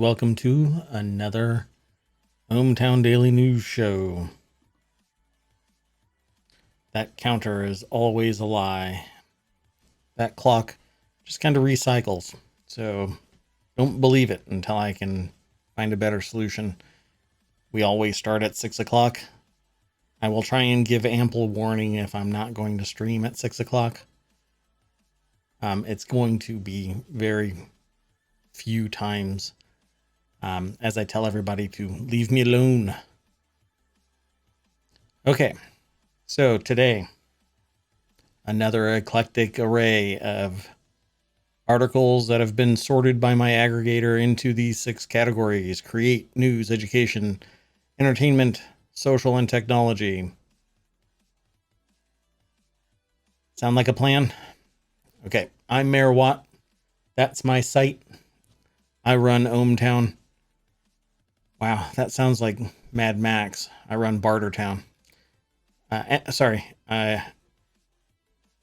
welcome to another ohmTown Daily News Show. That counter is always a lie. That clock just kind of recycles. So don't believe it until I can find a better solution. We always start at 6 o'clock. I will try and give ample warning if I'm not going to stream at 6 o'clock. It's going to be very few times as I tell everybody to leave me alone. Okay, so today, another eclectic array of articles that have been sorted by my aggregator into these 6 categories: create, news, education, entertainment, social, and technology. Sound like a plan? Okay, I'm Mayor Watt. That's my site. I run ohmTown. Wow, that sounds like Mad Max. I run Bartertown.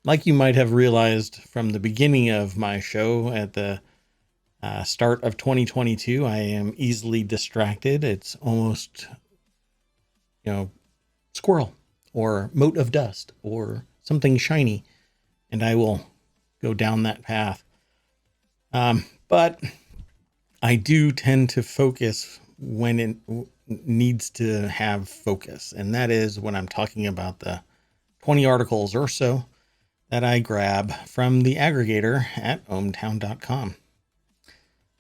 Like you might have realized from the beginning of my show at the start of 2022, I am easily distracted. It's almost, squirrel or mote of dust or something shiny, and I will go down that path. But I do tend to focus when it needs to have focus. And that is when I'm talking about the 20 articles or so that I grab from the aggregator at ohmTown.com.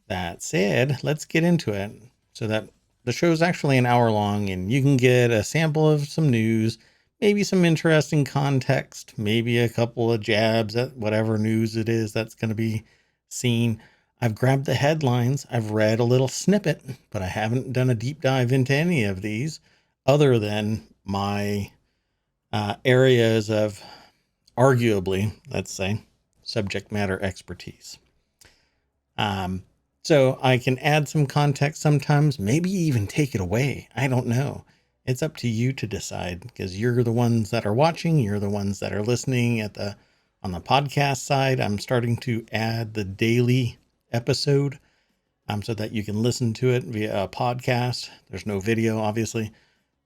That said, let's get into it so that the show's actually an hour long and you can get a sample of some news, maybe some interesting context, maybe a couple of jabs at whatever news it is that's going to be seen. I've grabbed the headlines, I've read a little snippet, but I haven't done a deep dive into any of these other than my areas of arguably, let's say, subject matter expertise. So I can add some context sometimes, maybe even take it away. I don't know. It's up to you to decide, because you're the ones that are watching, you're the ones that are listening on the podcast side. I'm starting to add the daily episode so that you can listen to it via a podcast. There's no video, obviously,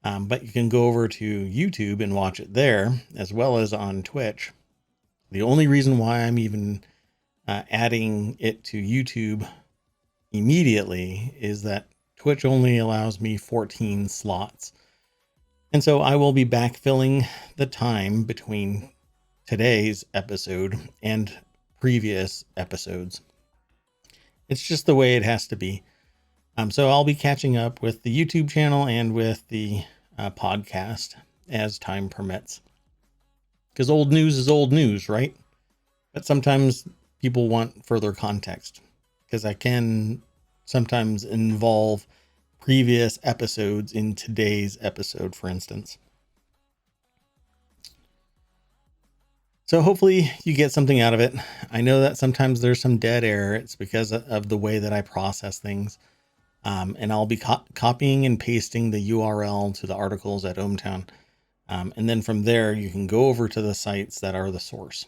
but you can go over to YouTube and watch it there, as well as on Twitch. The only reason why I'm even adding it to YouTube immediately is that Twitch only allows me 14 slots. And so I will be backfilling the time between today's episode and previous episodes. It's just the way it has to be. So I'll be catching up with the YouTube channel and with the podcast as time permits. Because old news is old news, right? But sometimes people want further context, because I can sometimes involve previous episodes in today's episode, for instance. So hopefully you get something out of it. I know that sometimes there's some dead air. It's because of the way that I process things. And I'll be copying and pasting the URL to the articles at ohmTown. And then from there, you can go over to the sites that are the source.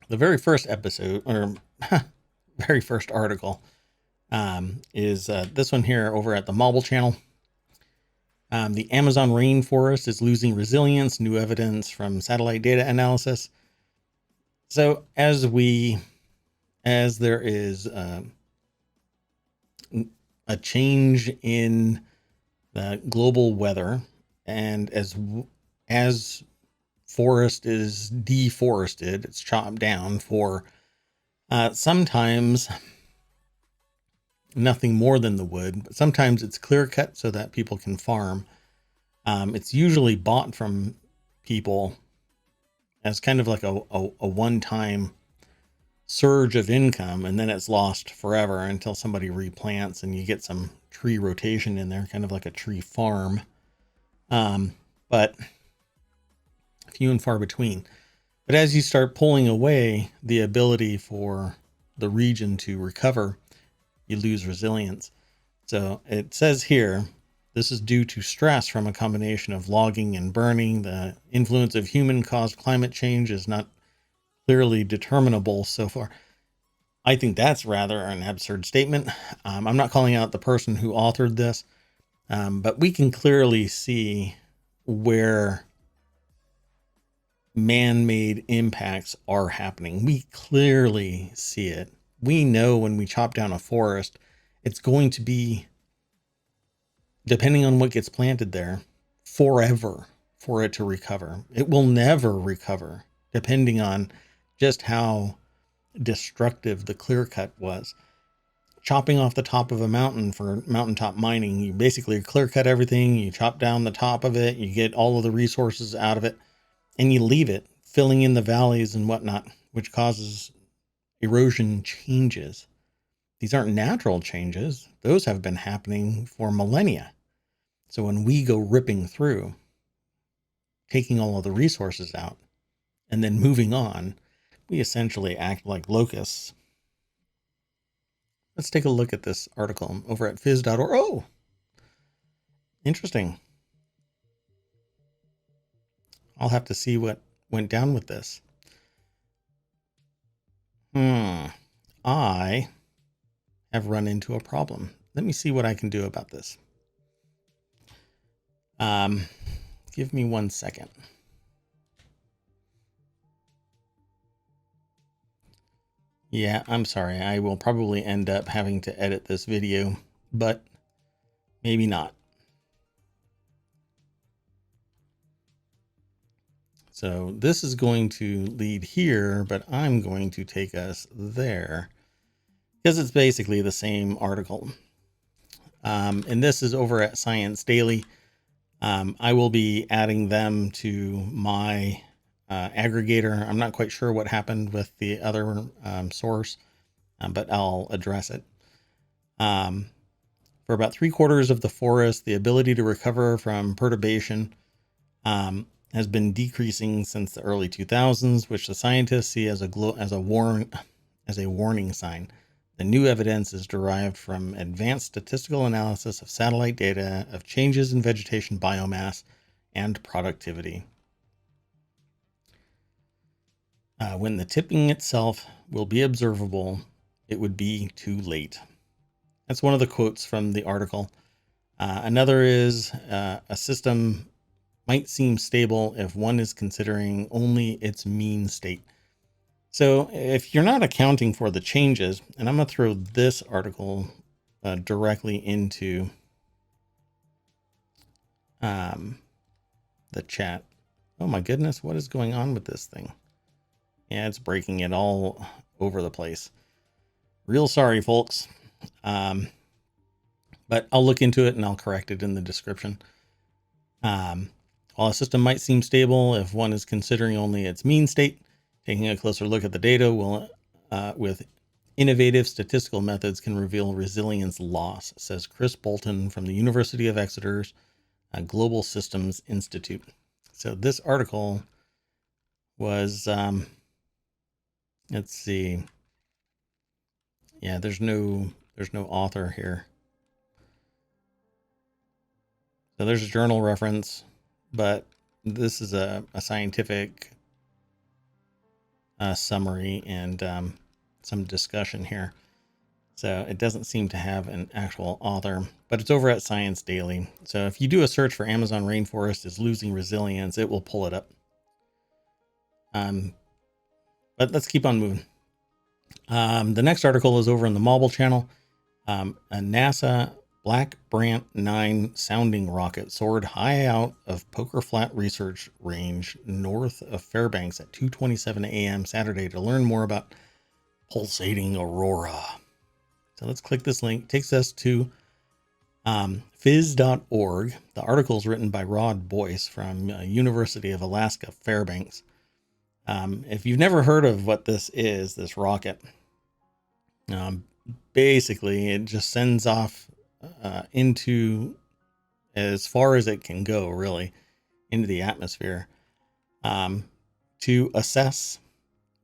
The very first episode, or very first article, is this one here over at the Mobile channel. The Amazon rainforest is losing resilience, new evidence from satellite data analysis. So as there is a change in the global weather, and as forest is deforested, it's chopped down for sometimes nothing more than the wood, but sometimes it's clear cut so that people can farm. It's usually bought from people as kind of like a one-time surge of income, and then it's lost forever until somebody replants and you get some tree rotation in there, kind of like a tree farm. But few and far between. But as you start pulling away the ability for the region to recover, you lose resilience. So it says here, this is due to stress from a combination of logging and burning. The influence of human-caused climate change is not clearly determinable so far. I think that's rather an absurd statement. I'm not calling out the person who authored this, but we can clearly see where man-made impacts are happening. We clearly see it. We know when we chop down a forest, it's going to be, depending on what gets planted there, forever for it to recover. It will never recover, depending on just how destructive the clear cut was. Chopping off the top of a mountain for mountaintop mining, you basically clear cut everything, you chop down the top of it, you get all of the resources out of it, and you leave it, filling in the valleys and whatnot, which causes erosion changes. These aren't natural changes. Those have been happening for millennia. So when we go ripping through, taking all of the resources out, and then moving on, we essentially act like locusts. Let's take a look at this article over at phys.org. Oh, interesting. I'll have to see what went down with this. I have run into a problem. Let me see what I can do about this. Give me 1 second. Yeah, I'm sorry. I will probably end up having to edit this video, but maybe not. So this is going to lead here, but I'm going to take us there because it's basically the same article. And this is over at Science Daily. I will be adding them to my aggregator. I'm not quite sure what happened with the other source, but I'll address it. For about 3/4 of the forest, the ability to recover from perturbation has been decreasing since the early 2000s, which the scientists see as a warning sign. The new evidence is derived from advanced statistical analysis of satellite data of changes in vegetation biomass and productivity. When the tipping itself will be observable, it would be too late. That's one of the quotes from the article. Another is a system might seem stable if one is considering only its mean state. So if you're not accounting for the changes, and I'm going to throw this article directly into the chat. Oh my goodness, what is going on with this thing? Yeah, it's breaking it all over the place. Real sorry, folks. But I'll look into it and I'll correct it in the description. While a system might seem stable if one is considering only its mean state, taking a closer look at the data will, with innovative statistical methods, can reveal resilience loss, says Chris Bolton from the University of Exeter's Global Systems Institute. So this article was, let's see. Yeah, there's no author here. So there's a journal reference, but this is a scientific summary and some discussion here. So it doesn't seem to have an actual author, but it's over at Science Daily. So if you do a search for Amazon rainforest is losing resilience, it will pull it up. But let's keep on moving. The next article is over in the Mobile channel. A NASA Black Brant 9 sounding rocket soared high out of Poker Flat Research Range north of Fairbanks at 2:27 a.m. Saturday to learn more about pulsating aurora. So let's click this link. It takes us to phys.org. The article is written by Rod Boyce from University of Alaska Fairbanks. If you've never heard of what this is, this rocket, basically it just sends off into as far as it can go, really, into the atmosphere to assess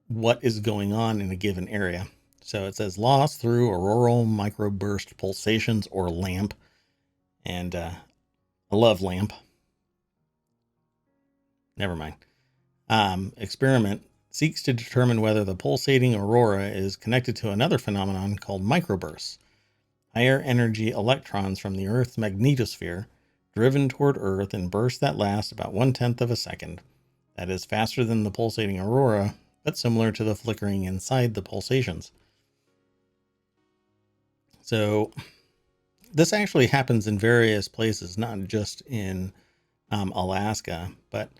what is going on in a given area. So it says loss through auroral microburst pulsations or LAMP. And I love LAMP. Never mind. Experiment seeks to determine whether the pulsating aurora is connected to another phenomenon called microbursts, higher energy electrons from the Earth's magnetosphere driven toward Earth in bursts that last about 1/10 of a second. That is faster than the pulsating aurora, but similar to the flickering inside the pulsations. So this actually happens in various places, not just in Alaska, but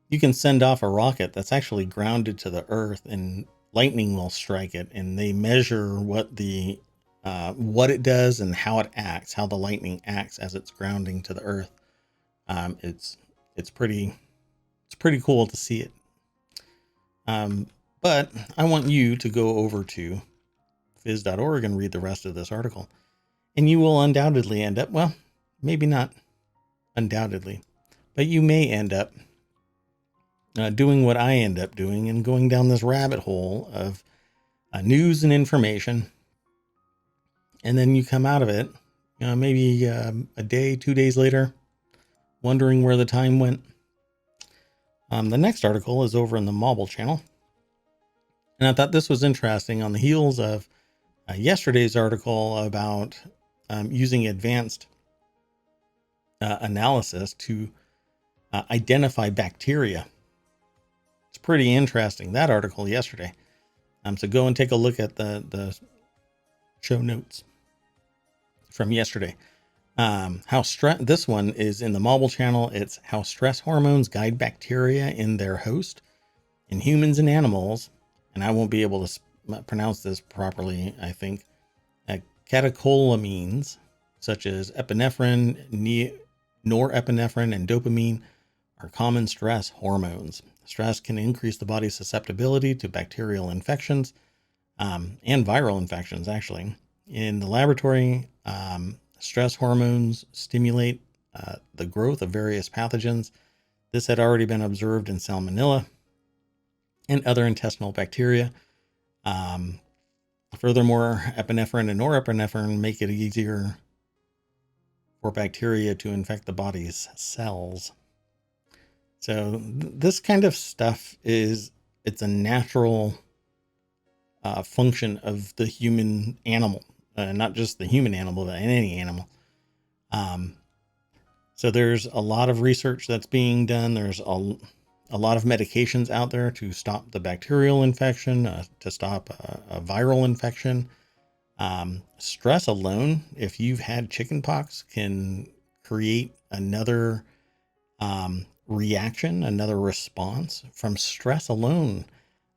you can send off a rocket that's actually grounded to the Earth and lightning will strike it, and they measure what it does and how it acts, how the lightning acts as it's grounding to the Earth. It's pretty cool to see it. But I want you to go over to phys.org and read the rest of this article, and you will undoubtedly end up, well, maybe not undoubtedly, but you may end up doing what I end up doing and going down this rabbit hole of news and information. And then you come out of it, maybe a day, 2 days later, wondering where the time went. The next article is over in the Mobile channel. And I thought this was interesting on the heels of yesterday's article about using advanced analysis to identify bacteria. It's pretty interesting, that article yesterday. So go and take a look at the show notes from yesterday. This one is in the Mobile channel. It's how stress hormones guide bacteria in their host in humans and animals. And I won't be able to pronounce this properly, I think. Catecholamines, such as epinephrine, norepinephrine, and dopamine, are common stress hormones. Stress can increase the body's susceptibility to bacterial infections and viral infections, actually. In the laboratory, stress hormones stimulate the growth of various pathogens. This had already been observed in Salmonella and other intestinal bacteria. Furthermore, epinephrine and norepinephrine make it easier for bacteria to infect the body's cells. So this kind of stuff it's a natural function of the human animal, not just the human animal, but any animal. So there's a lot of research that's being done. There's a lot of medications out there to stop the bacterial infection, to stop a viral infection. Stress alone, if you've had chickenpox, can create another reaction, another response from stress alone.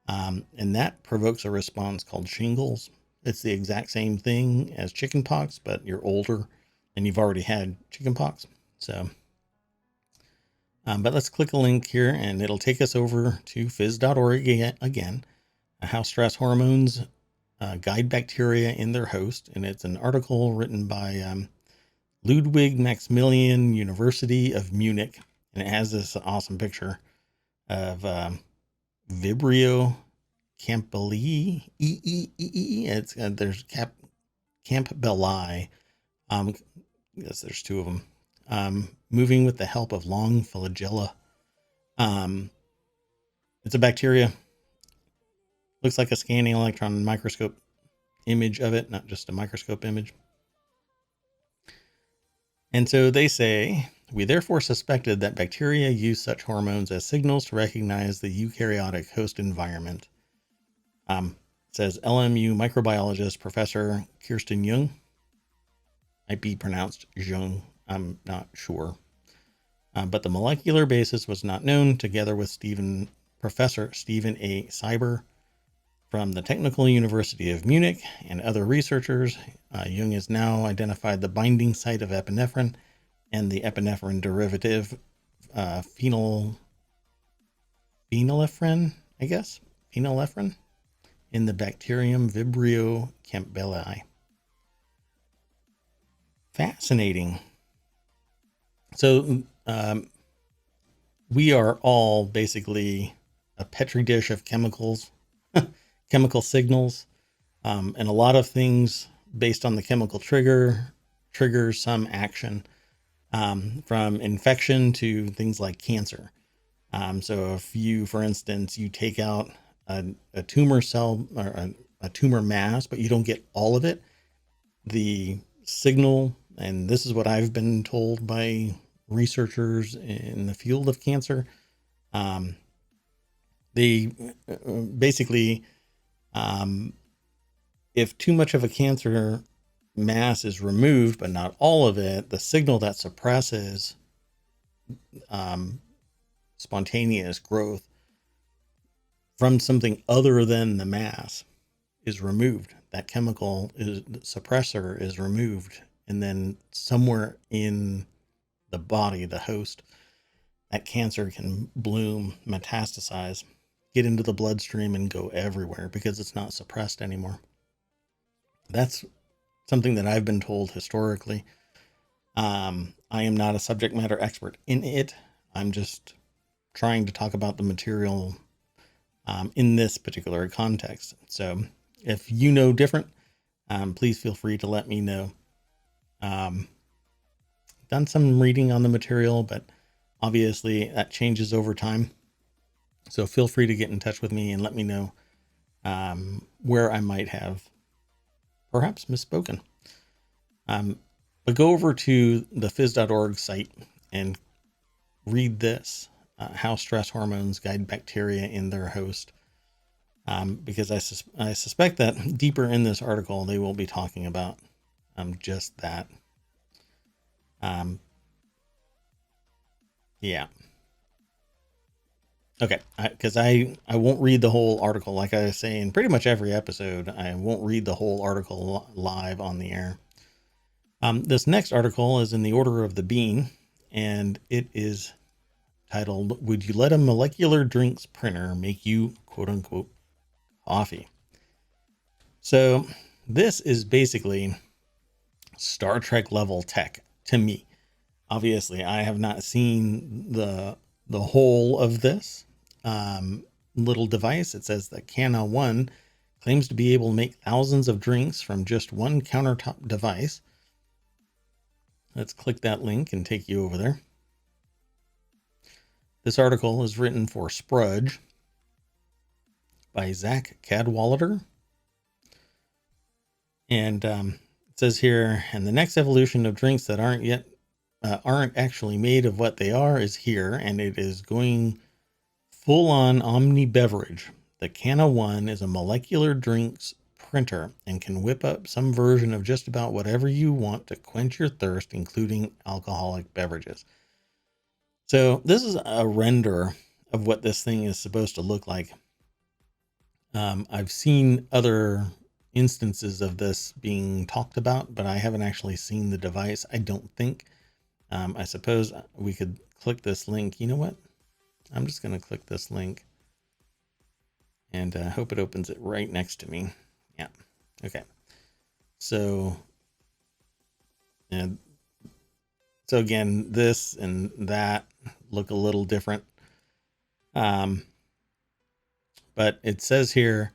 And that provokes a response called shingles. It's the exact same thing as chickenpox, but you're older and you've already had chickenpox. So, but let's click a link here and it'll take us over to phys.org again, how stress hormones guide bacteria in their host. And it's an article written by Ludwig Maximilian University of Munich. And it has this awesome picture of Vibrio campbellii. It's there's campbellii. Yes, there's two of them. Moving with the help of long flagella. It's a bacteria. Looks like a scanning electron microscope image of it, not just a microscope image. And so they say, we therefore suspected that bacteria use such hormones as signals to recognize the eukaryotic host environment. Says LMU microbiologist Professor Kirsten Jung. Might be pronounced Jung, I'm not sure. But the molecular basis was not known. Together with Professor Stephen A. Seiber from the Technical University of Munich and other researchers, Jung has now identified the binding site of epinephrine and the epinephrine derivative phenylephrine, phenylephrine in the bacterium Vibrio campbellii. Fascinating. So we are all basically a petri dish of chemicals, chemical signals, and a lot of things based on the chemical triggers some action, from infection to things like cancer. So if you, for instance, you take out a tumor cell or a tumor mass, but you don't get all of it, the signal, and this is what I've been told by researchers in the field of cancer, um, they basically, um, if too much of a cancer mass is removed, but not all of it, the signal that suppresses um, spontaneous growth from something other than the mass is removed. That chemical is the suppressor is removed, and then somewhere in the body, the host, that cancer can bloom, metastasize, get into the bloodstream, and go everywhere because it's not suppressed anymore. That's something that I've been told historically. I am not a subject matter expert in it. I'm just trying to talk about the material in this particular context. So if you know different, please feel free to let me know. Done some reading on the material, but obviously that changes over time. So feel free to get in touch with me and let me know where I might have perhaps misspoken. But go over to the phys.org site and read this, how stress hormones guide bacteria in their host. Because I suspect that deeper in this article, they will be talking about just that. Yeah. Okay. Because I won't read the whole article. Like I say in pretty much every episode, I won't read the whole article live on the air. This next article is in the order of the bean, and it is titled, "Would you let a molecular drinks printer make you quote unquote coffee?" So this is basically Star Trek level tech to me. Obviously, I have not seen the whole of this little device. It says that Cana One claims to be able to make thousands of drinks from just one countertop device. Let's click that link and take you over there. This article is written for Sprudge by Zach Cadwallader. And it says here, and the next evolution of drinks that aren't actually made of what they are is here, and it is going full on omni beverage. The Cana One is a molecular drinks printer and can whip up some version of just about whatever you want to quench your thirst, including alcoholic beverages. So this is a render of what this thing is supposed to look like. I've seen other instances of this being talked about, but I haven't actually seen the device, I don't think. I suppose we could click this link. You know what? I'm just going to click this link and hope it opens it right next to me. Yeah. Okay. So, so again, this and that look a little different. But it says here,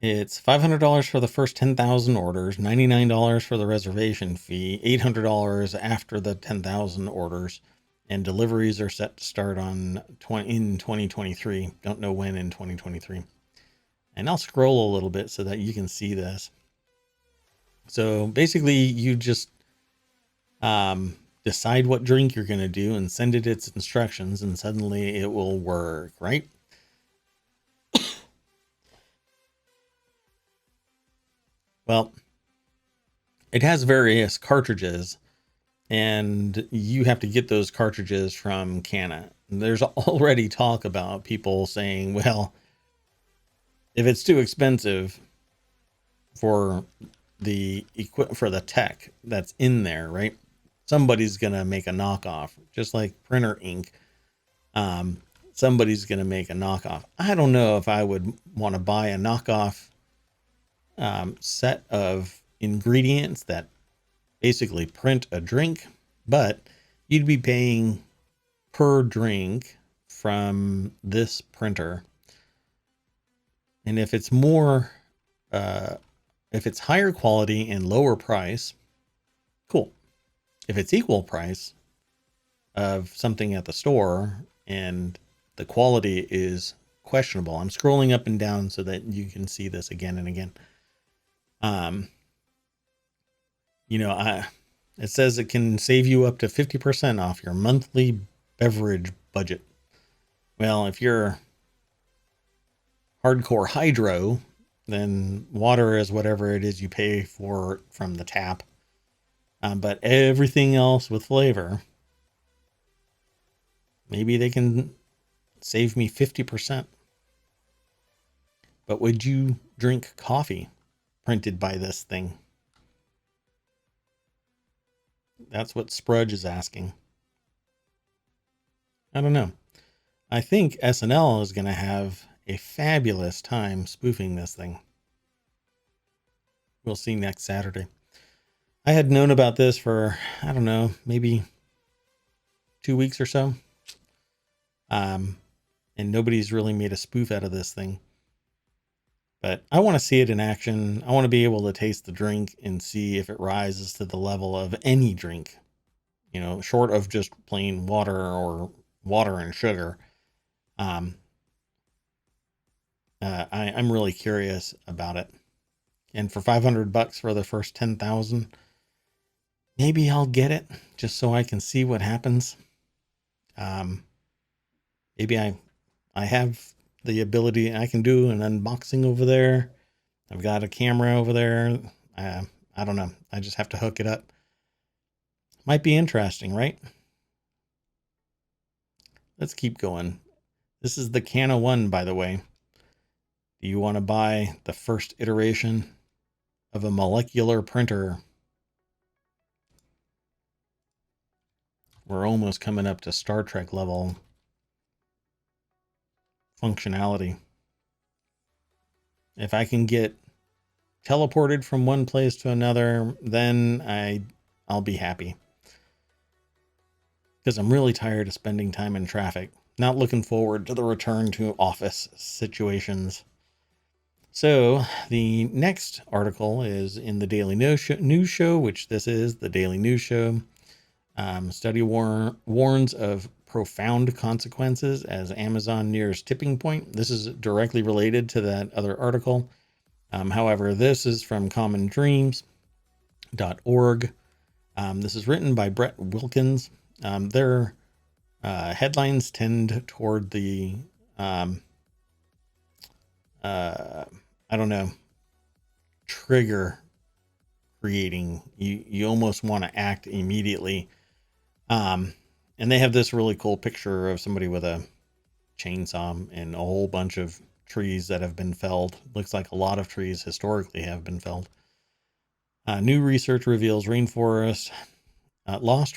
it's $500 for the first 10,000 orders, $99 for the reservation fee, $800 after the 10,000 orders, and deliveries are set to start in 2023. Don't know when in 2023. And I'll scroll a little bit so that you can see this. So basically, you just decide what drink you're going to do and send it its instructions, and suddenly it will work, right? Well, it has various cartridges, and you have to get those cartridges from Cana. There's already talk about people saying, well, if it's too expensive for the tech that's in there, right? Somebody's going to make a knockoff, just like printer ink. Somebody's going to make a knockoff. I don't know if I would want to buy a knockoff set of ingredients that basically print a drink, but you'd be paying per drink from this printer. And if it's more, if it's higher quality and lower price, cool. If it's equal price of something at the store and the quality is questionable. I'm scrolling up and down so that you can see this again and again. It says it can save you up to 50% off your monthly beverage budget. Well, if you're hardcore hydro, then water is whatever it is you pay for from the tap. But everything else with flavor, maybe they can save me 50%. But would you drink coffee printed by this thing? That's what Sprudge is asking. I don't know. I think SNL is going to have a fabulous time spoofing this thing. We'll see next Saturday. I had known about this for, I don't know, maybe 2 weeks or so. And nobody's really made a spoof out of this thing. But I want to see it in action. I want to be able to taste the drink and see if it rises to the level of any drink, short of just plain water or water and sugar. I'm really curious about it. And for $500 for the first 10,000, maybe I'll get it just so I can see what happens. Maybe I have the ability. I can do an unboxing over there. I've got a camera over there. I don't know. I just have to hook it up. Might be interesting, right? Let's keep going. This is the Cana 1, by the way. Do you want to buy the first iteration of a molecular printer? We're almost coming up to Star Trek level functionality. If I can get teleported from one place to another, then I'll be happy. Because I'm really tired of spending time in traffic. Not looking forward to the return to office situations. So the next article is in the Daily News Show, which this is the Daily News Show. Study warns of profound consequences as Amazon nears tipping point. This is directly related to that other article. However, this is from commondreams.org. This is written by Brett Wilkins. Their headlines tend toward the, trigger creating. You almost want to act immediately. And they have this really cool picture of somebody with a chainsaw and a whole bunch of trees that have been felled. Looks like a lot of trees historically have been felled. New research reveals lost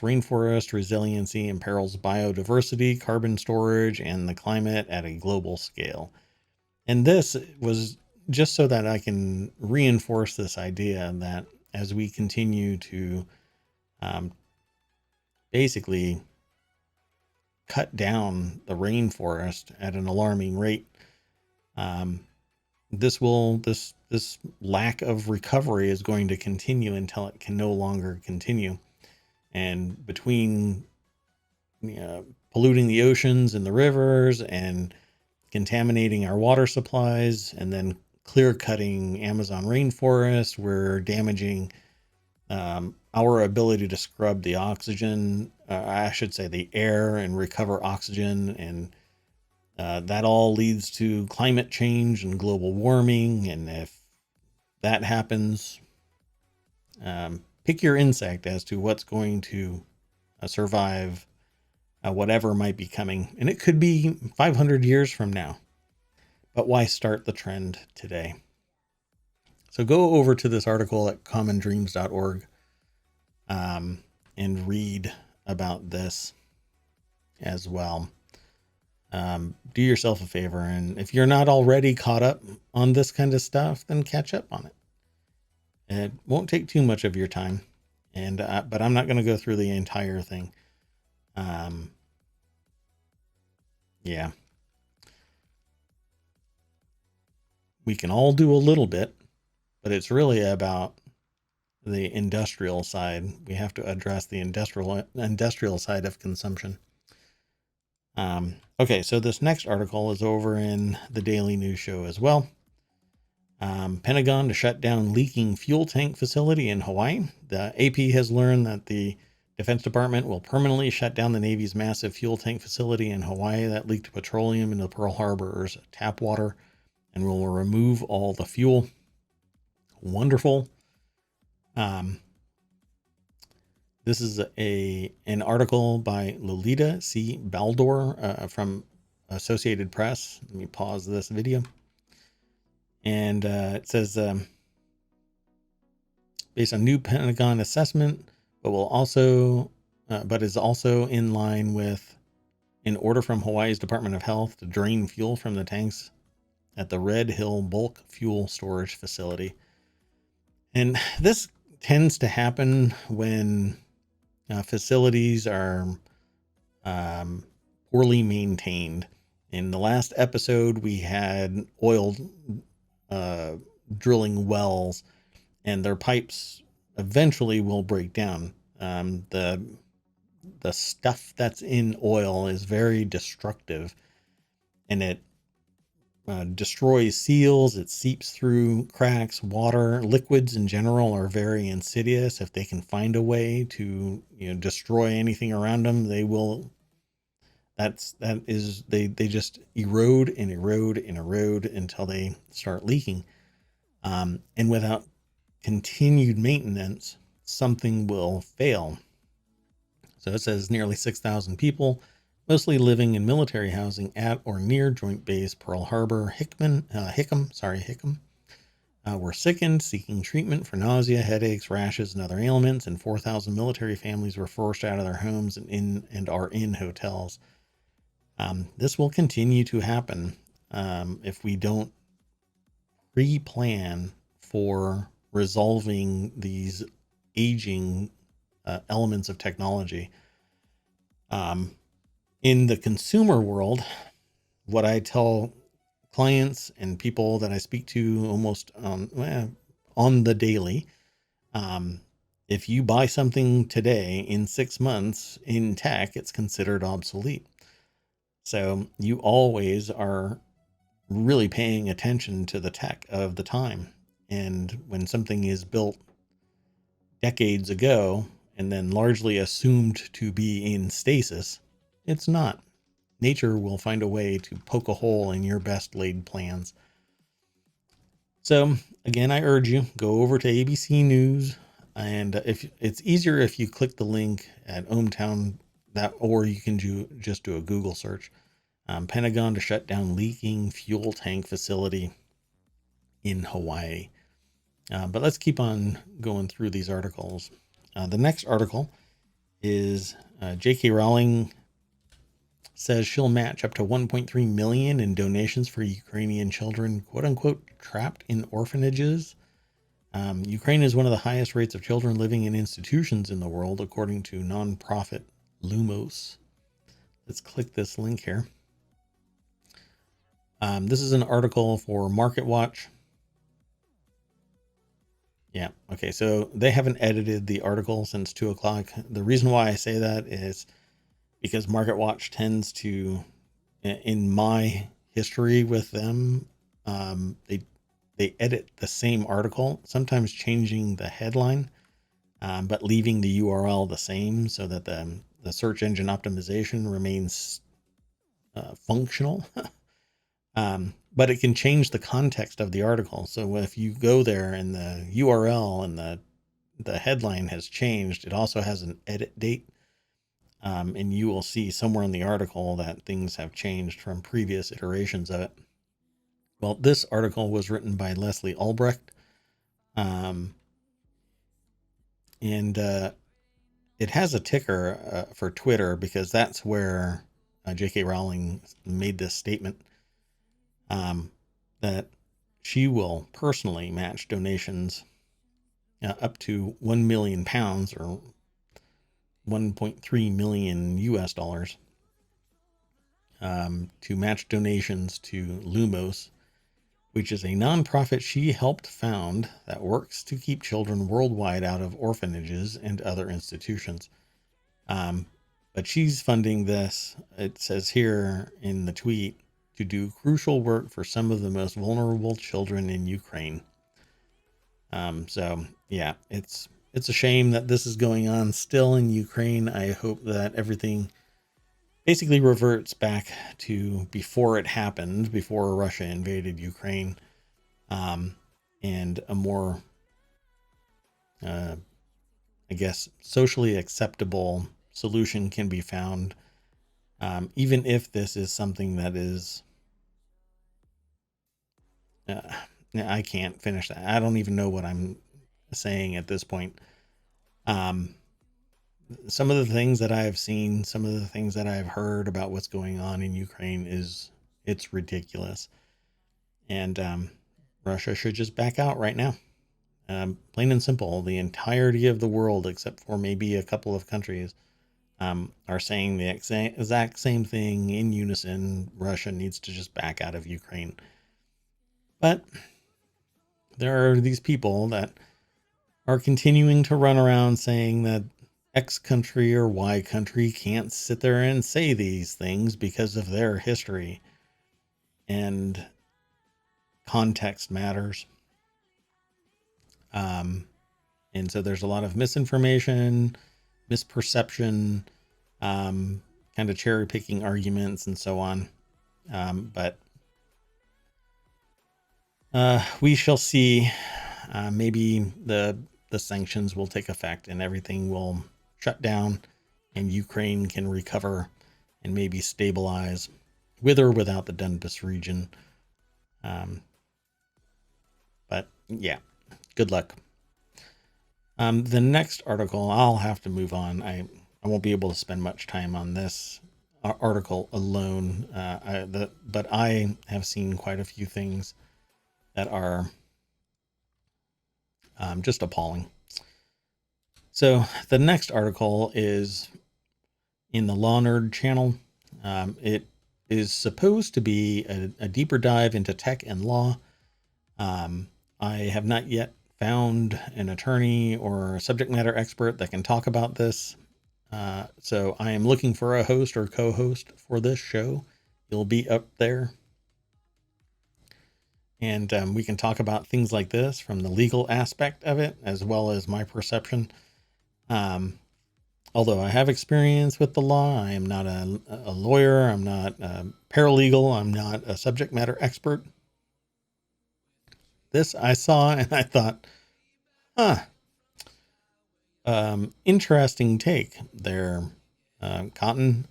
rainforest resiliency imperils biodiversity, carbon storage, and the climate at a global scale. And this was just so that I can reinforce this idea that as we continue to basically cut down the rainforest at an alarming rate, this lack of recovery is going to continue until it can no longer continue. And between polluting the oceans and the rivers and contaminating our water supplies and then clear cutting Amazon rainforest, we're damaging our ability to scrub the oxygen, the air, and recover oxygen. And that all leads to climate change and global warming. And if that happens, pick your insect as to what's going to survive whatever might be coming. And it could be 500 years from now. But why start the trend today? So go over to this article at commondreams.org and read about this as well. Do yourself a favor, and if you're not already caught up on this kind of stuff, then catch up on it. It won't take too much of your time, but I'm not going to go through the entire thing. Yeah. We can all do a little bit, but it's really about the industrial side. We have to address the industrial side of consumption. Okay, so this next article is over in the Daily News Show as well. Pentagon to shut down leaking fuel tank facility in Hawaii. The AP has learned that the Defense Department will permanently shut down the Navy's massive fuel tank facility in Hawaii that leaked petroleum into Pearl Harbor's tap water and will remove all the fuel. Wonderful. This is an article by Lolita C. Baldor from Associated Press. Let me pause this video. And it says, based on new Pentagon assessment, but is also in line with an order from Hawaii's Department of Health to drain fuel from the tanks at the Red Hill bulk fuel storage facility. And this tends to happen when facilities are poorly maintained. In the last episode, we had oil drilling wells, and their pipes eventually will break down. The stuff that's in oil is very destructive, and it destroys seals. It seeps through cracks. Water, liquids in general are very insidious. If they can find a way to destroy anything around them, they will. They just erode and erode and erode until they start leaking. And without continued maintenance, something will fail. So it says nearly 6,000 people, mostly living in military housing at or near Joint Base Pearl Harbor, Hickam, were sickened, seeking treatment for nausea, headaches, rashes, and other ailments, and 4,000 military families were forced out of their homes and are in hotels. This will continue to happen if we don't pre-plan for resolving these aging elements of technology. In the consumer world, what I tell clients and people that I speak to almost on the daily, if you buy something today, in 6 months in tech, it's considered obsolete. So you always are really paying attention to the tech of the time. And when something is built decades ago and then largely assumed to be in stasis, it's not. Nature will find a way to poke a hole in your best laid plans. So again, I urge you, go over to ABC News, and if it's easier if you click the link at ohmTown, or you can just do a Google search. Pentagon to shut down leaking fuel tank facility in Hawaii. But let's keep on going through these articles. The next article is J.K. Rowling says she'll match up to 1.3 million in donations for Ukrainian children, quote unquote, trapped in orphanages. Ukraine is one of the highest rates of children living in institutions in the world, according to nonprofit Lumos. Let's click this link here. This is an article for Market Watch. Yeah. Okay. So they haven't edited the article since 2:00. The reason why I say that is because Market Watch tends to, in my history with them, they edit the same article, sometimes changing the headline, but leaving the URL the same so that the search engine optimization remains functional. But it can change the context of the article. So if you go there and the URL and the headline has changed, it also has an edit date. And you will see somewhere in the article that things have changed from previous iterations of it. Well, this article was written by Leslie Albrecht. And it has a ticker for Twitter because that's where J.K. Rowling made this statement. That she will personally match donations up to £1 million or 1.3 million US dollars to match donations to Lumos, which is a nonprofit she helped found that works to keep children worldwide out of orphanages and other institutions. But but she's funding this, it says here in the tweet, to do crucial work for some of the most vulnerable children in Ukraine. So yeah, it's a shame that this is going on still in Ukraine. I hope that everything basically reverts back to before it happened, before Russia invaded Ukraine, and a more, I guess, socially acceptable solution can be found, even if this is something that is, I can't finish that. I don't even know what I'm saying at this point. Some of the things that I've seen, some of the things that I've heard about what's going on in Ukraine it's ridiculous. And Russia should just back out right now. Plain and simple, the entirety of the world, except for maybe a couple of countries, are saying the exact same thing in unison. Russia needs to just back out of Ukraine. But there are these people that are continuing to run around saying that X country or Y country can't sit there and say these things because of their history. And context matters. And so there's a lot of misinformation, misperception, kind of cherry picking arguments and so on. But we shall see. Maybe the sanctions will take effect and everything will shut down and Ukraine can recover and maybe stabilize with or without the Donbas region. But yeah, good luck. The next article, I'll have to move on. I won't be able to spend much time on this article alone. But I have seen quite a few things that are just appalling. So the next article is in the Law Nerd channel. It is supposed to be a deeper dive into tech and law. I have not yet found an attorney or a subject matter expert that can talk about this. So I am looking for a host or co-host for this show. You'll be up there. And we can talk about things like this from the legal aspect of it, as well as my perception. Although I have experience with the law, I am not a lawyer. I'm not a paralegal. I'm not a subject matter expert. This I saw and I thought, interesting take there, Cotton.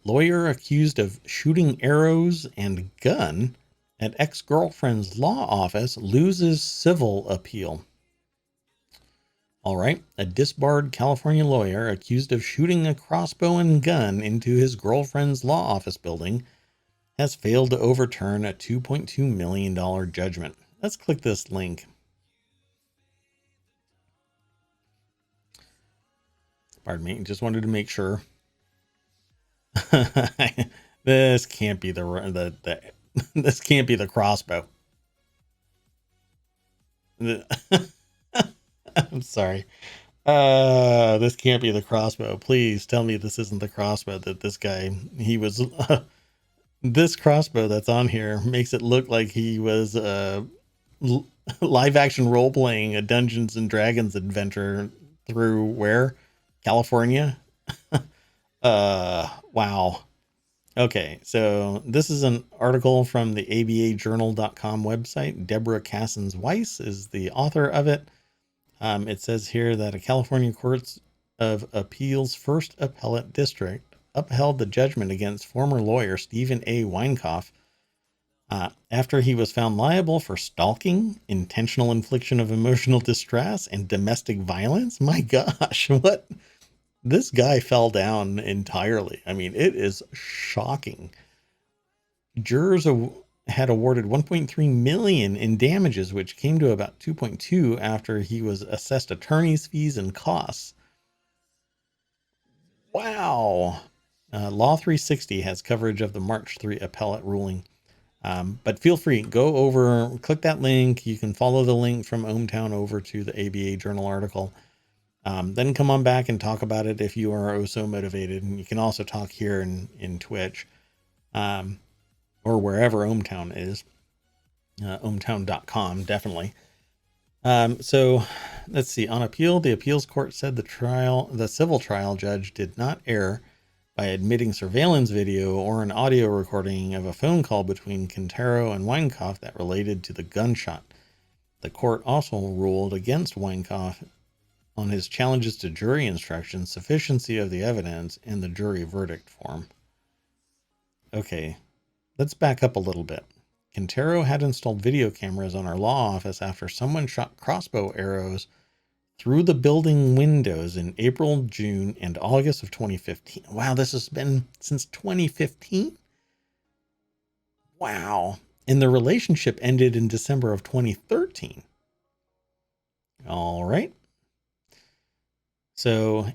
Lawyer accused of shooting arrows and gun at ex-girlfriend's law office loses civil appeal. All right, a disbarred California lawyer accused of shooting a crossbow and gun into his girlfriend's law office building has failed to overturn a $2.2 million judgment. Let's click this link. Pardon me, just wanted to make sure. This can't be the this can't be the crossbow. I'm sorry. This can't be the crossbow. Please tell me this isn't the crossbow that this guy, he was, this crossbow that's on here makes it look like he was live action role playing a Dungeons and Dragons adventure through where? California? Wow. Okay, so this is an article from the abajournal.com website. Deborah Cassens-Weiss is the author of it. It says here that a California Court of Appeals First Appellate District upheld the judgment against former lawyer Stephen A. Weinkauf after he was found liable for stalking, intentional infliction of emotional distress, and domestic violence. My gosh, what? This guy fell down entirely. I mean, it is shocking. Jurors had awarded 1.3 million in damages, which came to about 2.2 after he was assessed attorney's fees and costs. Wow. Law 360 has coverage of the March 3 appellate ruling. But feel free, go over, click that link. You can follow the link from ohmTown over to the ABA Journal article. Then come on back and talk about it if you are oh so motivated. And you can also talk here in Twitch, or wherever ohmTown is, ohmTown.com, definitely. So let's see. On appeal, the appeals court said the civil trial judge did not err by admitting surveillance video or an audio recording of a phone call between Quintero and Weinkauf that related to the gunshot. The court also ruled against Weinkauf on his challenges to jury instructions, sufficiency of the evidence, and the jury verdict form. Okay, let's back up a little bit. Quintero had installed video cameras on our law office after someone shot crossbow arrows through the building windows in April, June, and August of 2015. Wow, this has been since 2015? Wow. And the relationship ended in December of 2013. All right. So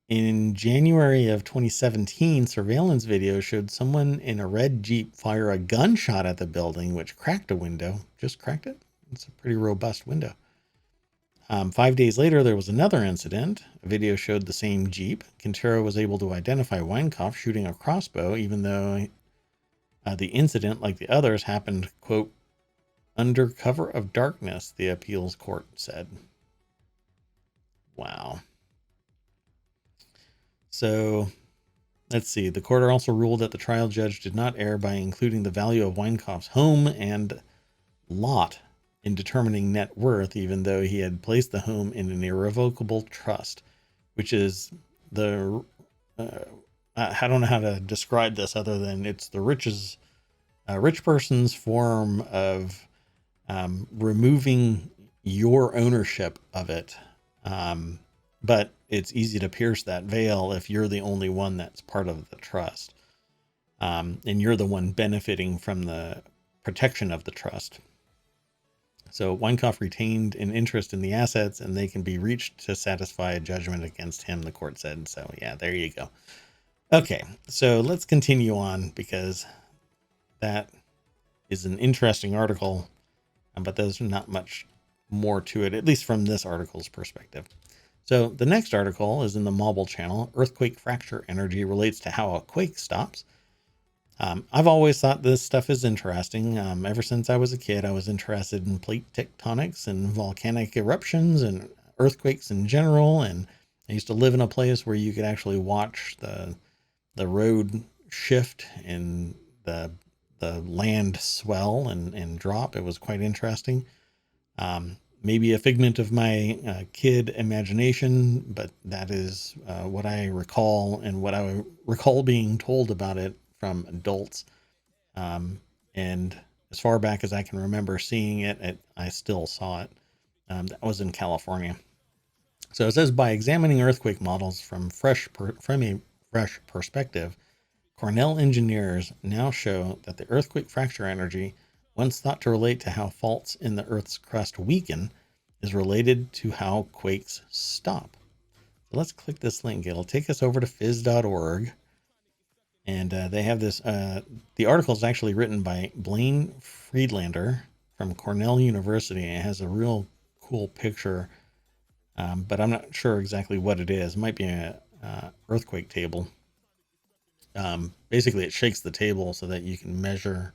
in January of 2017, surveillance video showed someone in a red Jeep fire a gunshot at the building, which cracked a window. Just cracked it? It's a pretty robust window. 5 days later, there was another incident. A video showed the same Jeep. Quintero was able to identify Weinkauf shooting a crossbow, even though the incident, like the others, happened, quote, under cover of darkness, the appeals court said. Wow. So let's see. The court also ruled that the trial judge did not err by including the value of Weinkauf's home and lot in determining net worth, even though he had placed the home in an irrevocable trust, which is the, I don't know how to describe this other than it's the rich person's form of removing your ownership of it. But it's easy to pierce that veil if you're the only one that's part of the trust. And you're the one benefiting from the protection of the trust. So Weinkauf retained an interest in the assets and they can be reached to satisfy a judgment against him, the court said. So yeah, there you go. Okay, so let's continue on because that is an interesting article, but there's not much more to it, at least from this article's perspective. So the next article is in the Mobile channel. Earthquake fracture energy relates to how a quake stops. I've always thought this stuff is interesting. Ever since I was a kid, I was interested in plate tectonics and volcanic eruptions and earthquakes in general. And I used to live in a place where you could actually watch the road shift and the land swell and drop. It was quite interesting. Maybe a figment of my kid imagination, but that is what I recall and what I recall being told about it from adults. And as far back as I can remember seeing it, I still saw it. That was in California. So it says, by examining earthquake models from a fresh perspective, Cornell engineers now show that the earthquake fracture energy, once thought to relate to how faults in the Earth's crust weaken, is related to how quakes stop. So let's click this link. It'll take us over to phys.org. And they have this, the article is actually written by Blaine Friedlander from Cornell University. It has a real cool picture, but I'm not sure exactly what it is. It might be an earthquake table. Basically, it shakes the table so that you can measure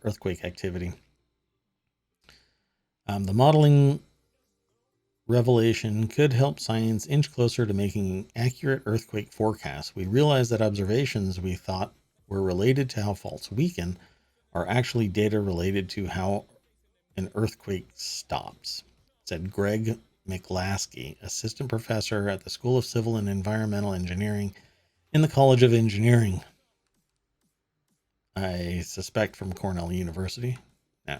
earthquake activity. The modeling revelation could help science inch closer to making accurate earthquake forecasts. We realize that observations we thought were related to how faults weaken are actually data related to how an earthquake stops, said Greg McLaskey, assistant professor at the School of Civil and Environmental Engineering in the College of Engineering. I suspect from Cornell University. No.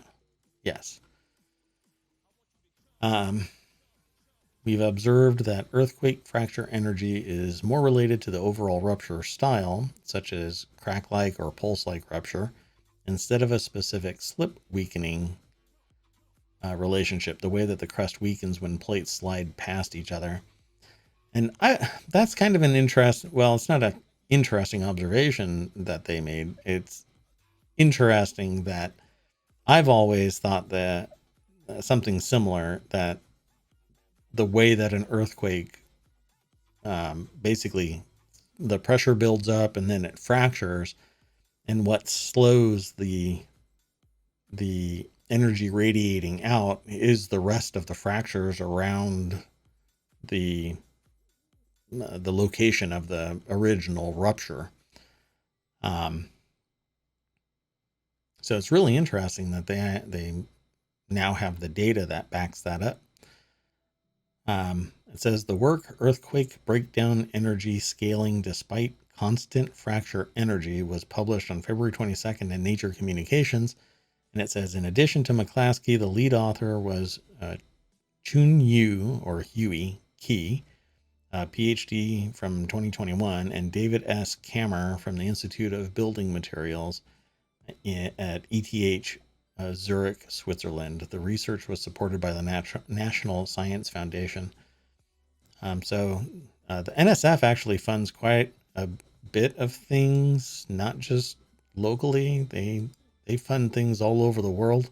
Yes. We've observed that earthquake fracture energy is more related to the overall rupture style, such as crack-like or pulse-like rupture, instead of a specific slip weakening relationship, the way that the crust weakens when plates slide past each other. And that's kind of an it's not an interesting observation that they made. It's interesting that I've always thought that something similar, that the way that an earthquake, basically the pressure builds up and then it fractures, and what slows the energy radiating out is the rest of the fractures around the the location of the original rupture. Um, so it's really interesting that they now have the data that backs that up. It says the work earthquake breakdown energy scaling despite constant fracture energy was published on February 22nd in Nature Communications. And it says, in addition to McClaskey, the lead author was Chun Yu, or Huey Key, PhD from 2021, and David S. Kammer from the Institute of Building Materials at ETH Zurich, Switzerland. The research was supported by the National Science Foundation. So the NSF actually funds quite a bit of things, not just locally. They fund things all over the world.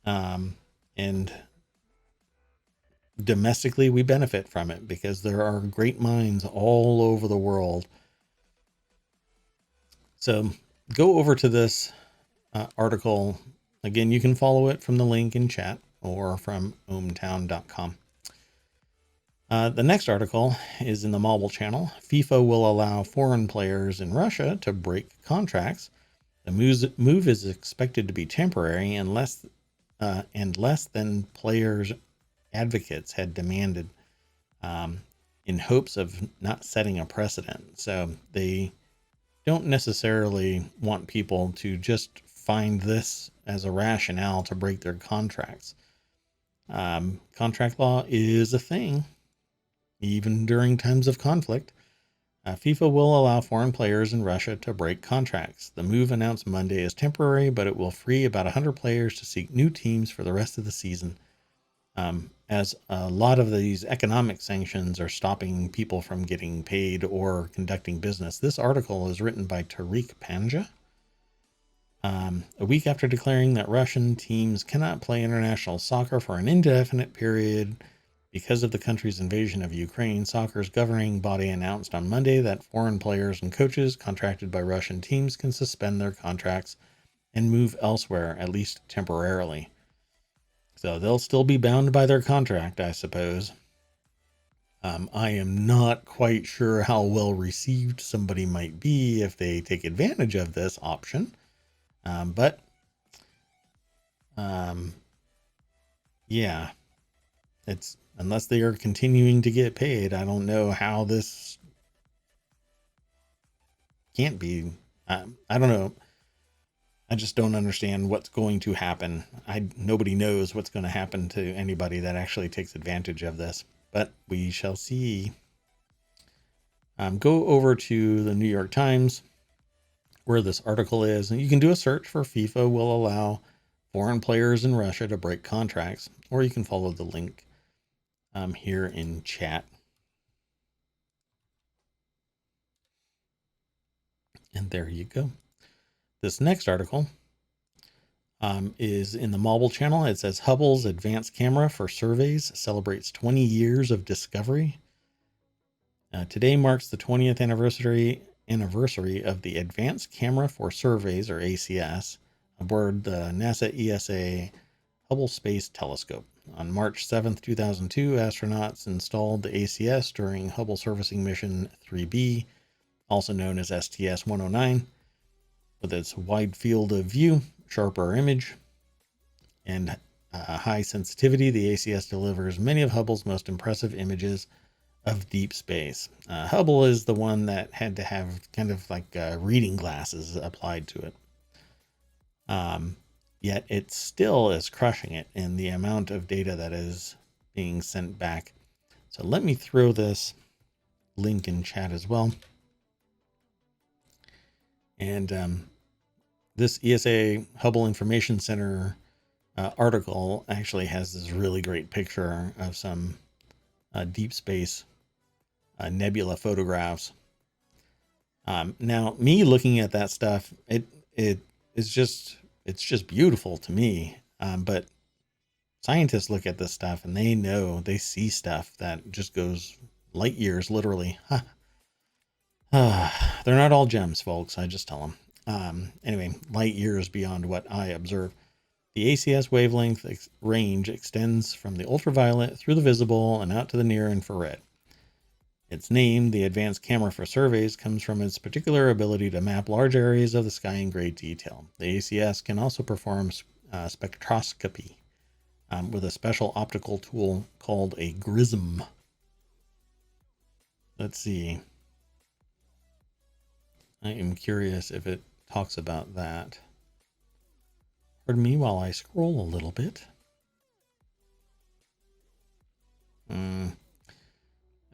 And domestically, we benefit from it because there are great minds all over the world. So go over to this article. Again, you can follow it from the link in chat or from ohmTown.com. The next article is in the mobile channel. FIFA will allow foreign players in Russia to break contracts. The move is expected to be temporary and less than players' advocates had demanded, in hopes of not setting a precedent. So they don't necessarily want people to just find this as a rationale to break their contracts. Contract law is a thing, even during times of conflict. FIFA will allow foreign players in Russia to break contracts. The move announced Monday is temporary, but it will free about 100 players to seek new teams for the rest of the season. As a lot of these economic sanctions are stopping people from getting paid or conducting business. This article is written by Tariq Panja. A week after declaring that Russian teams cannot play international soccer for an indefinite period because of the country's invasion of Ukraine, soccer's governing body announced on Monday that foreign players and coaches contracted by Russian teams can suspend their contracts and move elsewhere, at least temporarily. So they'll still be bound by their contract, I suppose. I am not quite sure how well received somebody might be if they take advantage of this option. But yeah, it's, unless they are continuing to get paid, I don't know how this can't be. I don't know. I just don't understand what's going to happen. Nobody knows what's going to happen to anybody that actually takes advantage of this, but we shall see. Go over to the New York Times where this article is, and you can do a search for FIFA will allow foreign players in Russia to break contracts, or you can follow the link here in chat. And there you go. This next article is in the mobile channel. It says Hubble's advanced camera for surveys celebrates 20 years of discovery. Today marks the 20th anniversary of the Advanced Camera for Surveys, or ACS, aboard the NASA ESA Hubble Space Telescope. On March 7th, 2002, astronauts installed the ACS during Hubble Surfacing Mission 3B, also known as STS-109. With its wide field of view, sharper image, and high sensitivity, the ACS delivers many of Hubble's most impressive images of deep space. Hubble is the one that had to have kind of like reading glasses applied to it. Yet it still is crushing it in the amount of data that is being sent back. So let me throw this link in chat as well. And this ESA Hubble Information Center article actually has this really great picture of some deep space nebula photographs. Now, me looking at that stuff, it's just beautiful to me. But Scientists look at this stuff and they see stuff that just goes light years, literally. They're not all gems, folks. I just tell them. Anyway, light years beyond what I observe. The ACS wavelength range extends from the ultraviolet through the visible and out to the near infrared. Its name, the Advanced Camera for Surveys, comes from its particular ability to map large areas of the sky in great detail. The ACS can also perform spectroscopy with a special optical tool called a grism. Let's see. I am curious if it talks about that. Pardon me while I scroll a little bit.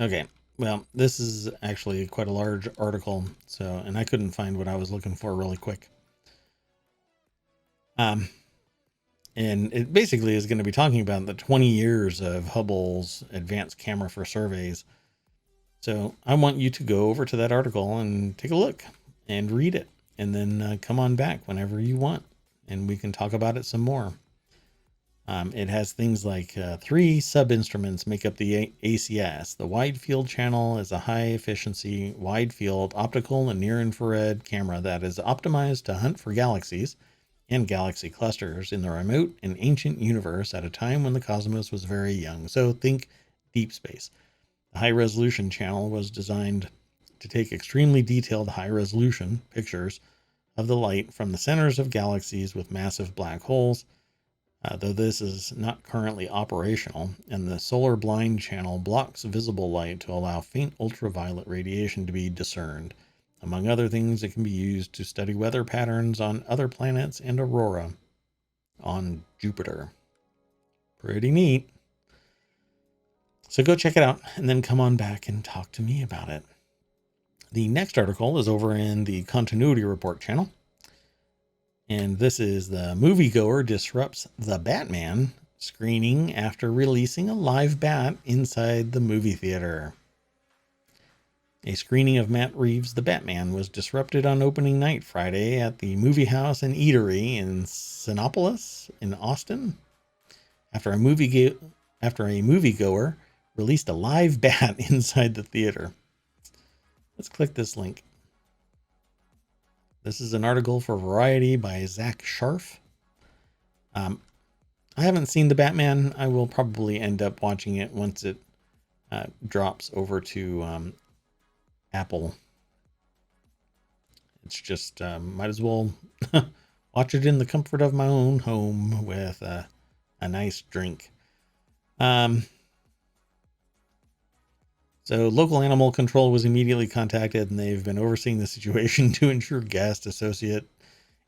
Okay, well, this is actually quite a large article, and I couldn't find what I was looking for really quick. And it basically is going to be talking about the 20 years of Hubble's Advanced Camera for Surveys. So I want you to go over to that article and take a look and read it, and then come on back whenever you want, and we can talk about it some more. It has things like 3 sub-instruments make up the ACS. The wide field channel is a high-efficiency, wide-field, optical and near-infrared camera that is optimized to hunt for galaxies and galaxy clusters in the remote and ancient universe at a time when the cosmos was very young. So think deep space. The high-resolution channel was designed to take extremely detailed high-resolution pictures of the light from the centers of galaxies with massive black holes, though this is not currently operational, and the solar blind channel blocks visible light to allow faint ultraviolet radiation to be discerned. Among other things, it can be used to study weather patterns on other planets and aurora on Jupiter. Pretty neat. So go check it out and then come on back and talk to me about it. The next article is over in the Continuity Report channel. And this is the moviegoer disrupts the Batman screening after releasing a live bat inside the movie theater. A screening of Matt Reeves' The Batman was disrupted on opening night Friday at the Movie House and Eatery in Sinopolis in Austin after a moviegoer released a live bat inside the theater. Let's click this link. This is an article for Variety by Zach Scharf. I haven't seen The Batman. I will probably end up watching it once it drops over to Apple. It's just might as well watch it in the comfort of my own home with a nice drink. So local animal control was immediately contacted, and they've been overseeing the situation to ensure guest, associate,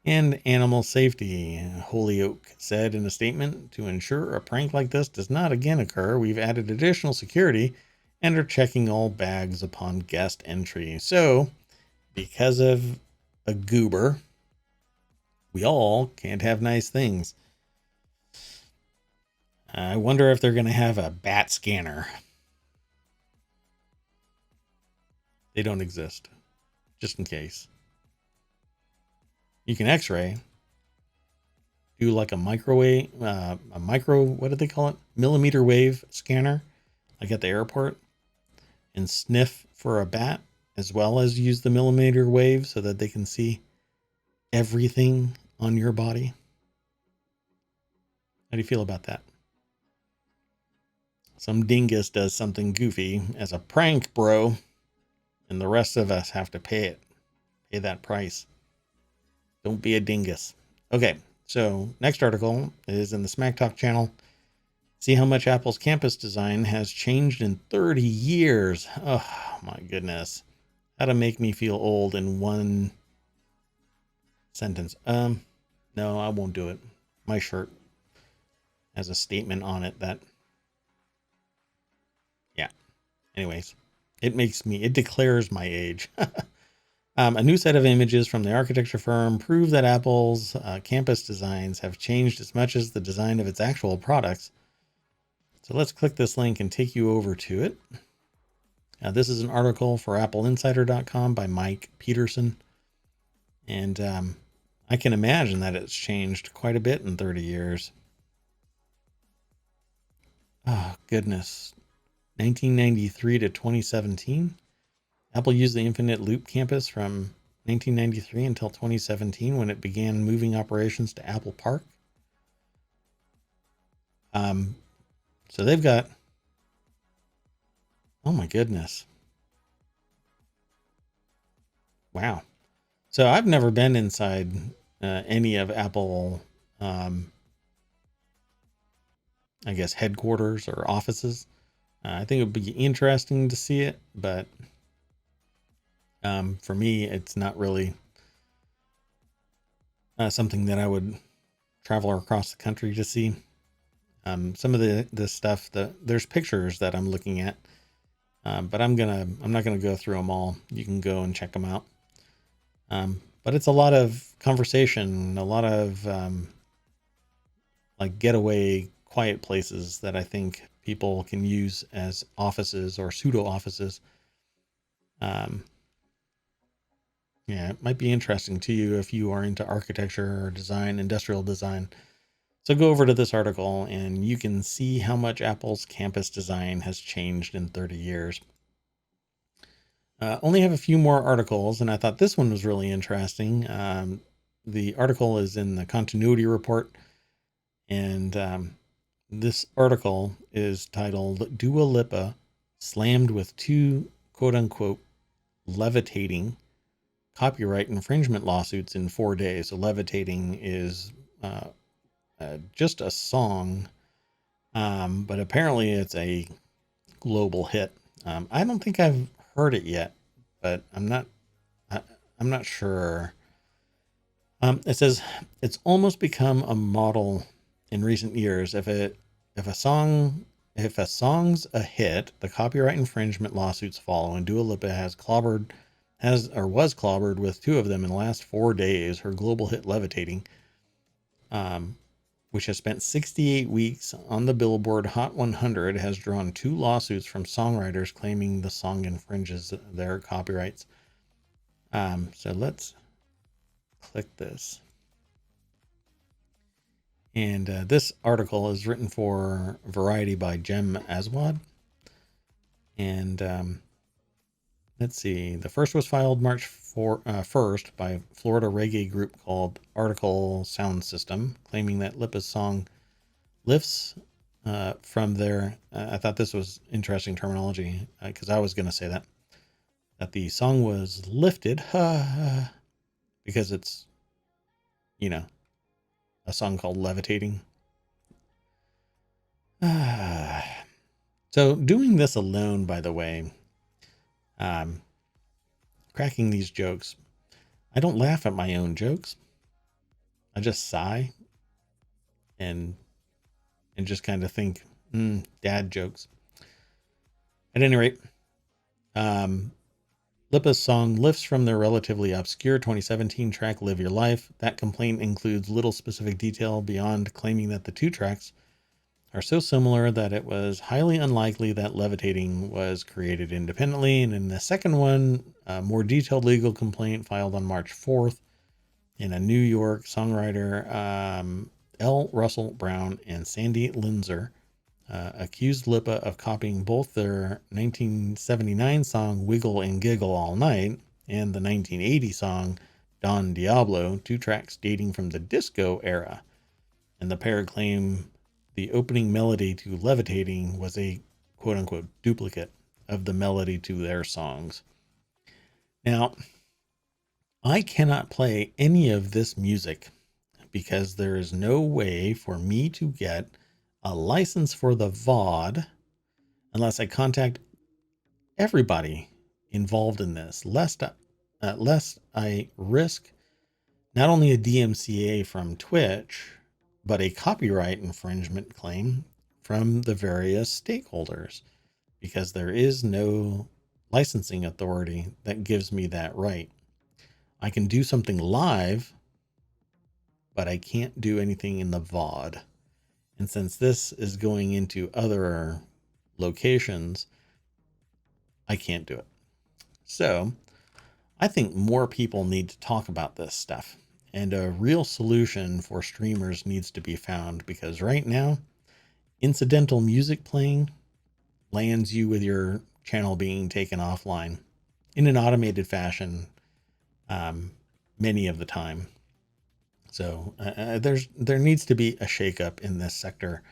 and animal safety. Holyoke said in a statement, to ensure a prank like this does not again occur, we've added additional security and are checking all bags upon guest entry. So, because of a goober, we all can't have nice things. I wonder if they're going to have a bat scanner. They don't exist, just in case. You can x-ray, do like a microwave, what do they call it? Millimeter wave scanner, like at the airport, and sniff for a bat, as well as use the millimeter wave so that they can see everything on your body. How do you feel about that? Some dingus does something goofy as a prank, bro. And the rest of us have to pay that price. Don't be a dingus. Okay, so next article is in the Smack Talk channel. See how much Apple's campus design has changed in 30 years. Oh my goodness. How to make me feel old in one sentence. No, I won't do it. My shirt has a statement on it that, yeah. Anyways. It declares my age. A new set of images from the architecture firm prove that Apple's campus designs have changed as much as the design of its actual products. So let's click this link and take you over to it. This is an article for appleinsider.com by Mike Peterson. And I can imagine that it's changed quite a bit in 30 years. Oh, goodness. 1993 to 2017. Apple used the Infinite Loop campus from 1993 until 2017 when it began moving operations to Apple Park. Um, so they've got, oh my goodness. Wow. So I've never been inside any of Apple, um, I guess, headquarters or offices. I think it would be interesting to see it, but for me, it's not really something that I would travel across the country to see. Some of the stuff that there's pictures that I'm looking at, but I'm not gonna go through them all. You can go and check them out. But it's a lot of conversation, a lot of like getaway quiet places that I think people can use as offices or pseudo offices. Um, yeah, it might be interesting to you if you are into architecture or design, industrial design. So go over to this article and you can see how much Apple's campus design has changed in 30 years. Only have a few more articles, and I thought this one was really interesting. The article is in the continuity report, and this article is titled Dua Lipa Slammed with Two quote unquote levitating copyright infringement lawsuits in 4 days. So, levitating is just a song, but apparently it's a global hit. I don't think I've heard it yet, but I, I'm not sure. It says it's almost become a model in recent years. If a song's a hit, the copyright infringement lawsuits follow, and Dua Lipa was clobbered with two of them in the last 4 days. Her global hit "Levitating," which has spent 68 weeks on the Billboard Hot 100, has drawn two lawsuits from songwriters claiming the song infringes their copyrights. So let's click this. And this article is written for Variety by Jem Aswad. And let's see. The first was filed March 1st by Florida reggae group called Article Sound System, claiming that Lipa's song lifts from their... I thought this was interesting terminology because I was going to say that the song was lifted because it's, a song called Levitating. So doing this alone, by the way, cracking these jokes, I don't laugh at my own jokes. I just sigh and just kind of think, dad jokes. At any rate, Lipa's song lifts from their relatively obscure 2017 track Live Your Life. That complaint includes little specific detail beyond claiming that the two tracks are so similar that it was highly unlikely that Levitating was created independently. And in the second one, a more detailed legal complaint filed on March 4th in a New York songwriter, L. Russell Brown and Sandy Linzer, accused Lipa of copying both their 1979 song Wiggle and Giggle All Night and the 1980 song Don Diablo, two tracks dating from the disco era. And the pair claim the opening melody to Levitating was a quote unquote duplicate of the melody to their songs. Now, I cannot play any of this music because there is no way for me to get a license for the VOD unless I contact everybody involved in this, lest I risk not only a DMCA from Twitch, but a copyright infringement claim from the various stakeholders, because there is no licensing authority that gives me that right. I can do something live, but I can't do anything in the VOD. And since this is going into other locations, I can't do it. So I think more people need to talk about this stuff, and a real solution for streamers needs to be found, because right now incidental music playing lands you with your channel being taken offline in an automated fashion, many of the time. So there needs to be a shakeup in this sector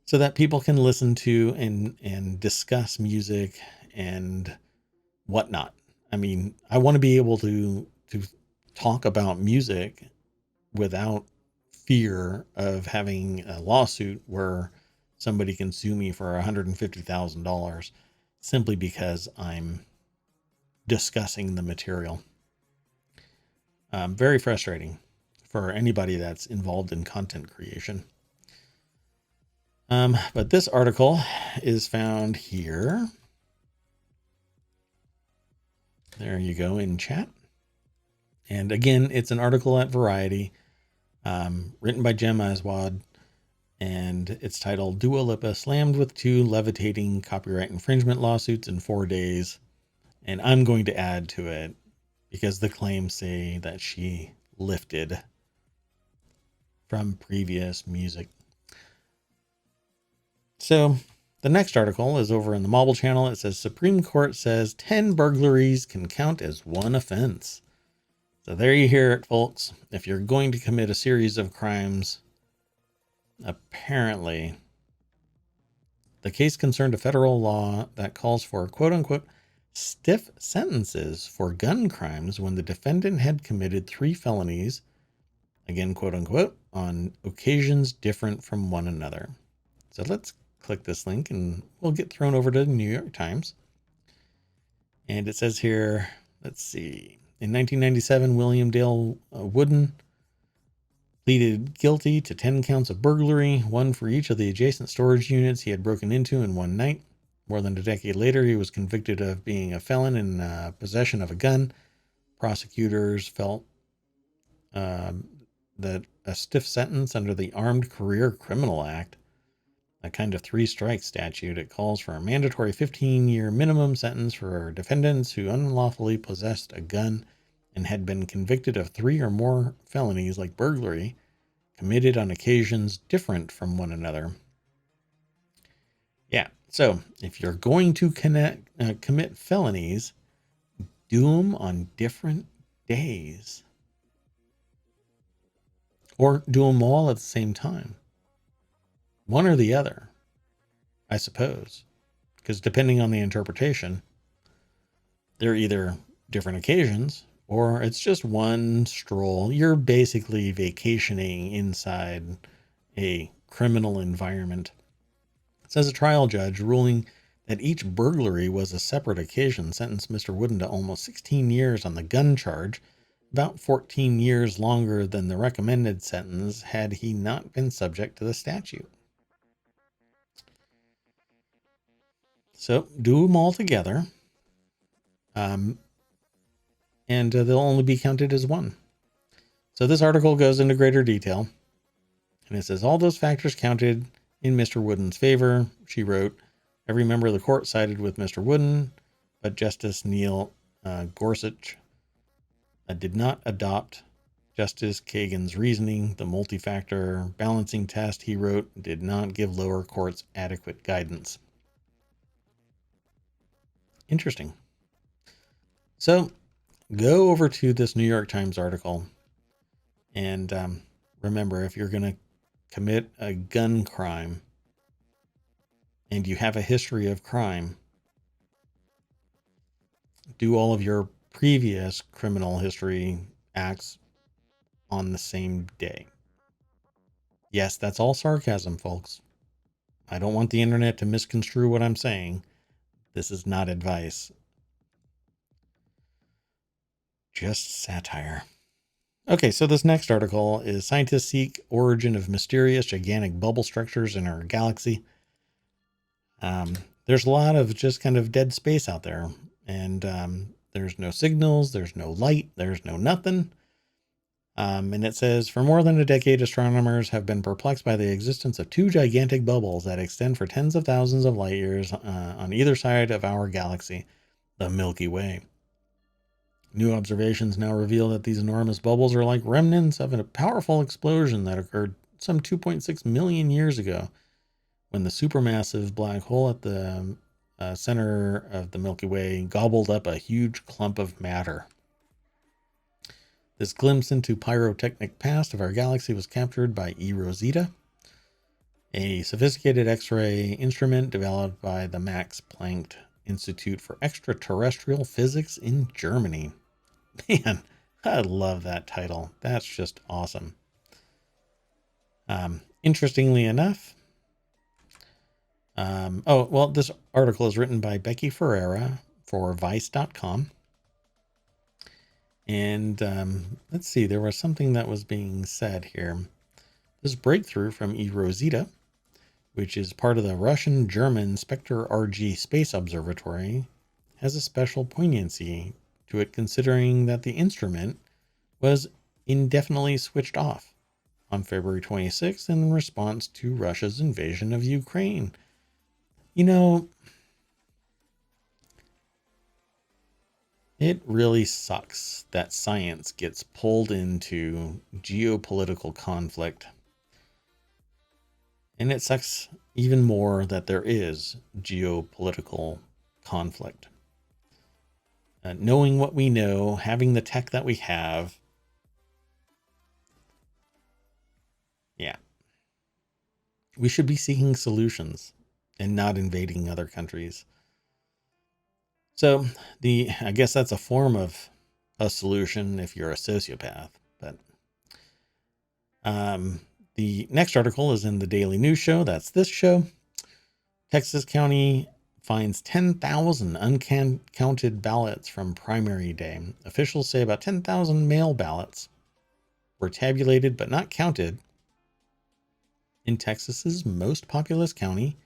so that people can listen to and discuss music and whatnot. I mean, I want to be able to talk about music without fear of having a lawsuit where somebody can sue me for $150,000 simply because I'm discussing the material. Very frustrating for anybody that's involved in content creation. But this article is found here. There you go in chat. And again, it's an article at Variety, written by Jem Aswad, and it's titled Dua Lipa Slammed with 2 Levitating Copyright Infringement Lawsuits in 4 days. And I'm going to add to it because the claims say that she lifted from previous music. So the next article is over in the Mobile Channel. It says Supreme Court says 10 burglaries can count as one offense. So there you hear it, folks. If you're going to commit a series of crimes, apparently the case concerned a federal law that calls for quote unquote stiff sentences for gun crimes when the defendant had committed 3 felonies, again, quote unquote, on occasions different from one another. So let's click this link and we'll get thrown over to the New York Times. And it says here, let's see. In 1997, William Dale Wooden pleaded guilty to 10 counts of burglary, 1 for each of the adjacent storage units he had broken into in one night. More than a decade later, he was convicted of being a felon in possession of a gun. Prosecutors felt that a stiff sentence under the Armed Career Criminal Act, a kind of 3-strike statute, it calls for a mandatory 15-year minimum sentence for defendants who unlawfully possessed a gun and had been convicted of 3 or more felonies like burglary, committed on occasions different from one another. Yeah, so if you're going to commit felonies, do them on different days. Or do them all at the same time. One or the other, I suppose. Because depending on the interpretation, they're either different occasions or it's just one stroll. You're basically vacationing inside a criminal environment. It says a trial judge ruling that each burglary was a separate occasion sentenced Mr. Wooden to almost 16 years on the gun charge, about 14 years longer than the recommended sentence had he not been subject to the statute. So do them all together. And they'll only be counted as one. So this article goes into greater detail. And it says all those factors counted in Mr. Wooden's favor. She wrote, every member of the court sided with Mr. Wooden, but Justice Neil Gorsuch did not adopt Justice Kagan's reasoning. The multi-factor balancing test, he wrote, did not give lower courts adequate guidance. Interesting. So go over to this New York Times article and remember, if you're going to commit a gun crime and you have a history of crime, do all of your previous criminal history acts on the same day. Yes, that's all sarcasm, folks. I don't want the internet to misconstrue what I'm saying. This is not advice. Just satire. Okay, so this next article is Scientists Seek Origin of Mysterious Gigantic Bubble Structures in Our Galaxy. There's a lot of just kind of dead space out there. And there's no signals, there's no light, there's no nothing. And it says, for more than a decade, astronomers have been perplexed by the existence of 2 gigantic bubbles that extend for tens of thousands of light years on either side of our galaxy, the Milky Way. New observations now reveal that these enormous bubbles are like remnants of a powerful explosion that occurred some 2.6 million years ago, when the supermassive black hole at the center of the Milky Way gobbled up a huge clump of matter. This glimpse into pyrotechnic past of our galaxy was captured by eRosita, a sophisticated X-ray instrument developed by the Max Planck Institute for Extraterrestrial Physics in Germany. Man, I love that title. That's just awesome. Interestingly enough, this article is written by Becky Ferreira for Vice.com. And let's see, there was something that was being said here. This breakthrough from eRosita, which is part of the Russian-German Spectre RG Space Observatory, has a special poignancy to it, considering that the instrument was indefinitely switched off on February 26th in response to Russia's invasion of Ukraine. You know, it really sucks that science gets pulled into geopolitical conflict. And it sucks even more that there is geopolitical conflict. Knowing what we know, having the tech that we have, yeah, we should be seeking solutions and not invading other countries. So I guess that's a form of a solution if you're a sociopath. But the next article is in the Daily News Show. That's this show. Texas County finds 10,000 uncounted ballots from primary day. Officials say about 10,000 mail ballots were tabulated but not counted in Texas's most populous county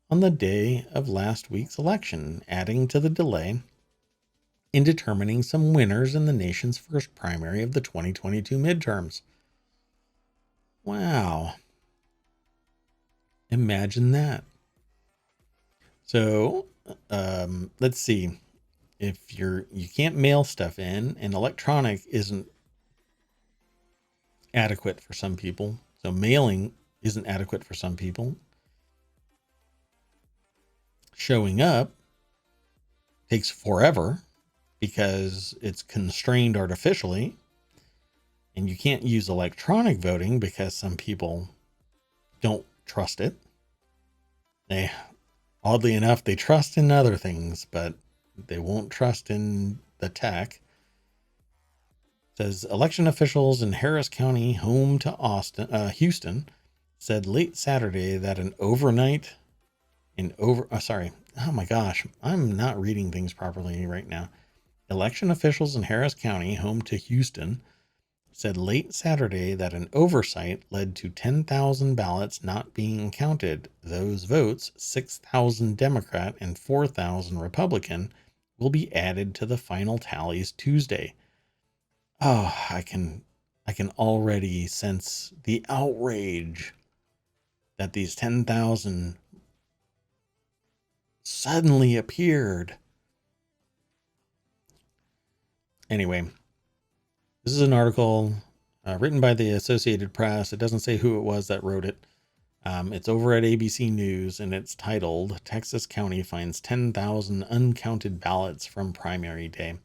on the day of last week's election, adding to the delay in determining some winners in the nation's first primary of the 2022 midterms. Wow. Imagine that. So, let's see. If you can't mail stuff in, and electronic isn't adequate for some people, so mailing isn't adequate for some people, showing up takes forever because it's constrained artificially, and you can't use electronic voting because some people don't trust it. Oddly enough, they trust in other things, but they won't trust in the tech. It says election officials in Harris County, home to Houston, said late Saturday that oh my gosh, I'm not reading things properly right now. Election officials in Harris County, home to Houston, said late Saturday that an oversight led to 10,000 ballots not being counted. Those votes, 6,000 Democrat and 4,000 Republican, will be added to the final tallies Tuesday. Oh, I can already sense the outrage that these 10,000 suddenly appeared. Anyway, this is an article written by the Associated Press. It doesn't say who it was that wrote it. It's over at ABC News, and it's titled, Texas County Finds 10,000 Uncounted Ballots from Primary Day.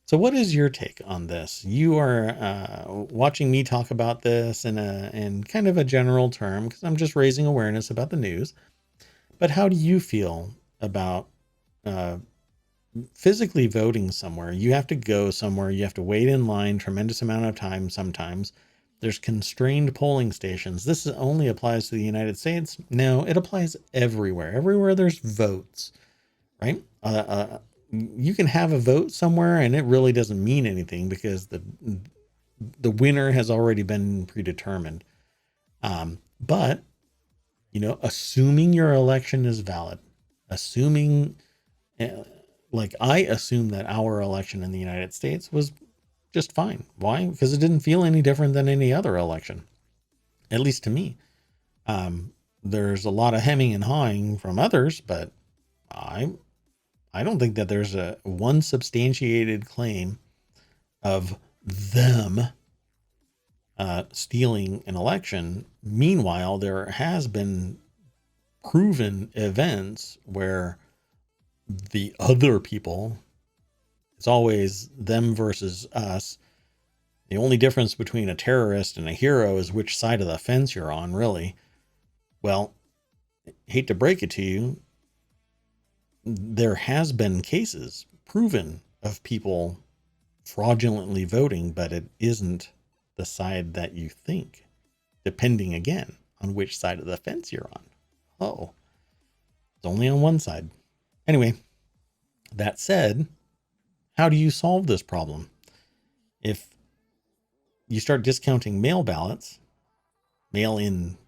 So what is your take on this? You are watching me talk about this in kind of a general term, because I'm just raising awareness about the news. But how do you feel about physically voting somewhere? You have to go somewhere. You have to wait in line tremendous amount of time sometimes. There's constrained polling stations. This only applies to the United States. No, it applies everywhere. Everywhere there's votes, right? You can have a vote somewhere and it really doesn't mean anything because the winner has already been predetermined. But, assuming your election is valid, assuming, like I assume that our election in the United States was just fine. Why? Because it didn't feel any different than any other election, at least to me. There's a lot of hemming and hawing from others, but I don't think that there's one substantiated claim of them stealing an election. Meanwhile, there has been proven events where the other people, it's always them versus us. The only difference between a terrorist and a hero is which side of the fence you're on, really. Well, hate to break it to you, there has been cases proven of people fraudulently voting, but it isn't the side that you think, depending again on which side of the fence you're on. Oh, it's only on one side. Anyway, that said, how do you solve this problem? If you start discounting mail-in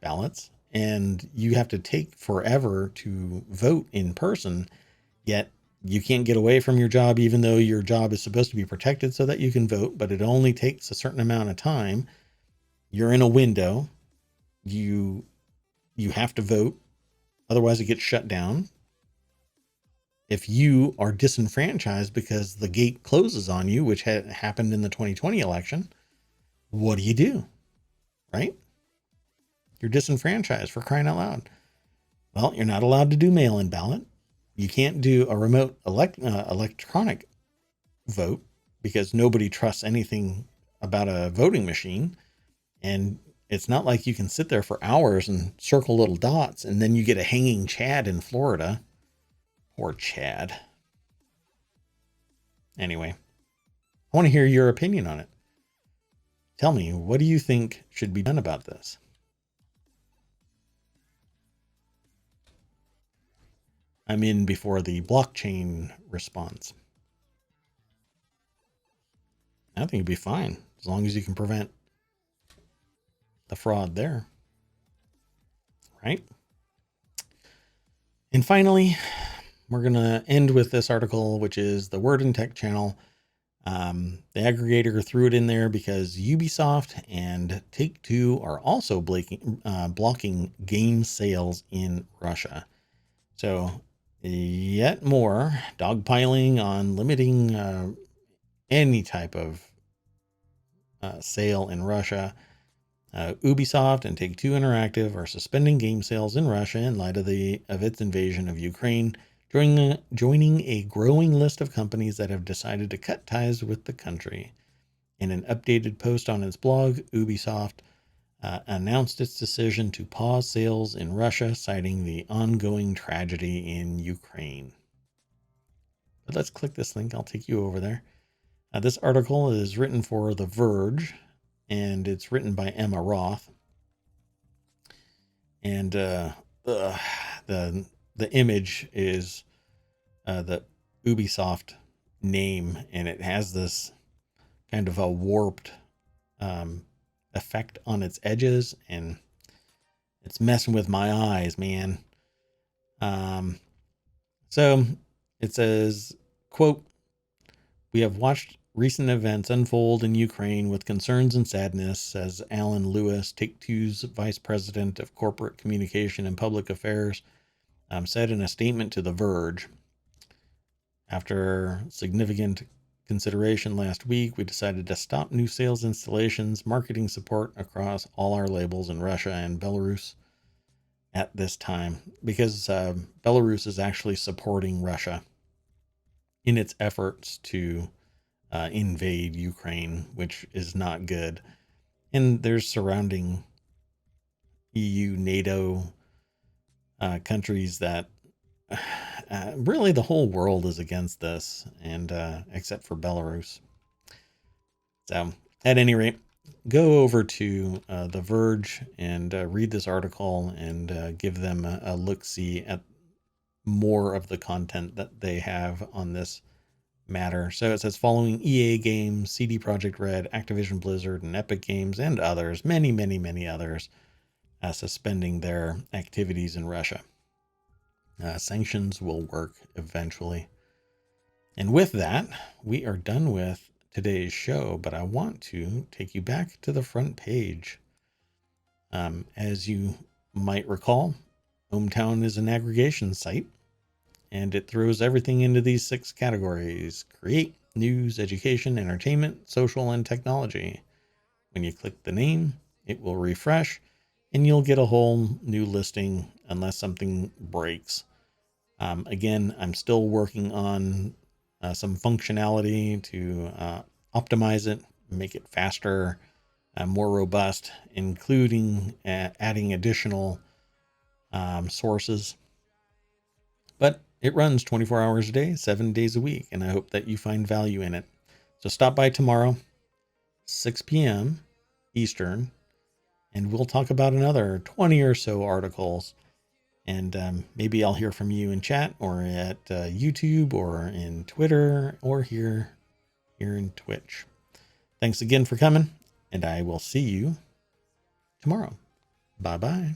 ballots, and you have to take forever to vote in person, yet you can't get away from your job, even though your job is supposed to be protected so that you can vote, but it only takes a certain amount of time. You're in a window. You have to vote. Otherwise it gets shut down. If you are disenfranchised because the gate closes on you, which had happened in the 2020 election, what do? Right? You're disenfranchised, for crying out loud. Well, you're not allowed to do mail-in ballot. You can't do a remote electronic vote because nobody trusts anything about a voting machine. And it's not like you can sit there for hours and circle little dots and then you get a hanging Chad in Florida. Poor Chad. Anyway, I want to hear your opinion on it. Tell me, what do you think should be done about this? I'm in before the blockchain response. I think it'd be fine as long as you can prevent the fraud there. Right? And finally, we're going to end with this article, which is the Word and Tech channel. The aggregator threw it in there because Ubisoft and Take-Two are also blocking game sales in Russia. So yet more dogpiling on limiting any type of sale in Russia. Ubisoft and Take-Two Interactive are suspending game sales in Russia in light of its invasion of Ukraine, joining a growing list of companies that have decided to cut ties with the country. In an updated post on its blog, Ubisoft announced its decision to pause sales in Russia, citing the ongoing tragedy in Ukraine. But let's click this link. I'll take you over there. This article is written for The Verge, and it's written by Emma Roth. And the image is the Ubisoft name, and it has this kind of a warped effect on its edges, and it's messing with my eyes, man. So it says, quote, "We have watched recent events unfold in Ukraine with concerns and sadness," says Alan Lewis, Take-Two's Vice President of Corporate Communication and Public Affairs, said in a statement to The Verge. "After significant consideration last week, we decided to stop new sales installations, marketing support across all our labels in Russia and Belarus at this time, because Belarus is actually supporting Russia in its efforts to invade Ukraine, which is not good. And there's surrounding EU, NATO countries that really the whole world is against this, and except for Belarus. So at any rate, go over to The Verge and read this article and give them a look-see at more of the content that they have on this matter. So it says, following EA Games, CD Projekt Red, Activision Blizzard, and Epic Games, and others, many others, suspending their activities in Russia. Sanctions will work eventually. And with that, we are done with today's show, but I want to take you back to the front page. As you might recall, ohmTown is an aggregation site, and it throws everything into these 6 categories: create, news, education, entertainment, social, and technology. When you click the name, it will refresh, and you'll get a whole new listing unless something breaks. Again, I'm still working on some functionality to optimize it, make it faster, more robust, including adding additional sources. But it runs 24 hours a day, 7 days a week, and I hope that you find value in it. So stop by tomorrow, 6 p.m. Eastern, and we'll talk about another 20 or so articles. And maybe I'll hear from you in chat or at YouTube or in Twitter or here in Twitch. Thanks again for coming, and I will see you tomorrow. Bye-bye.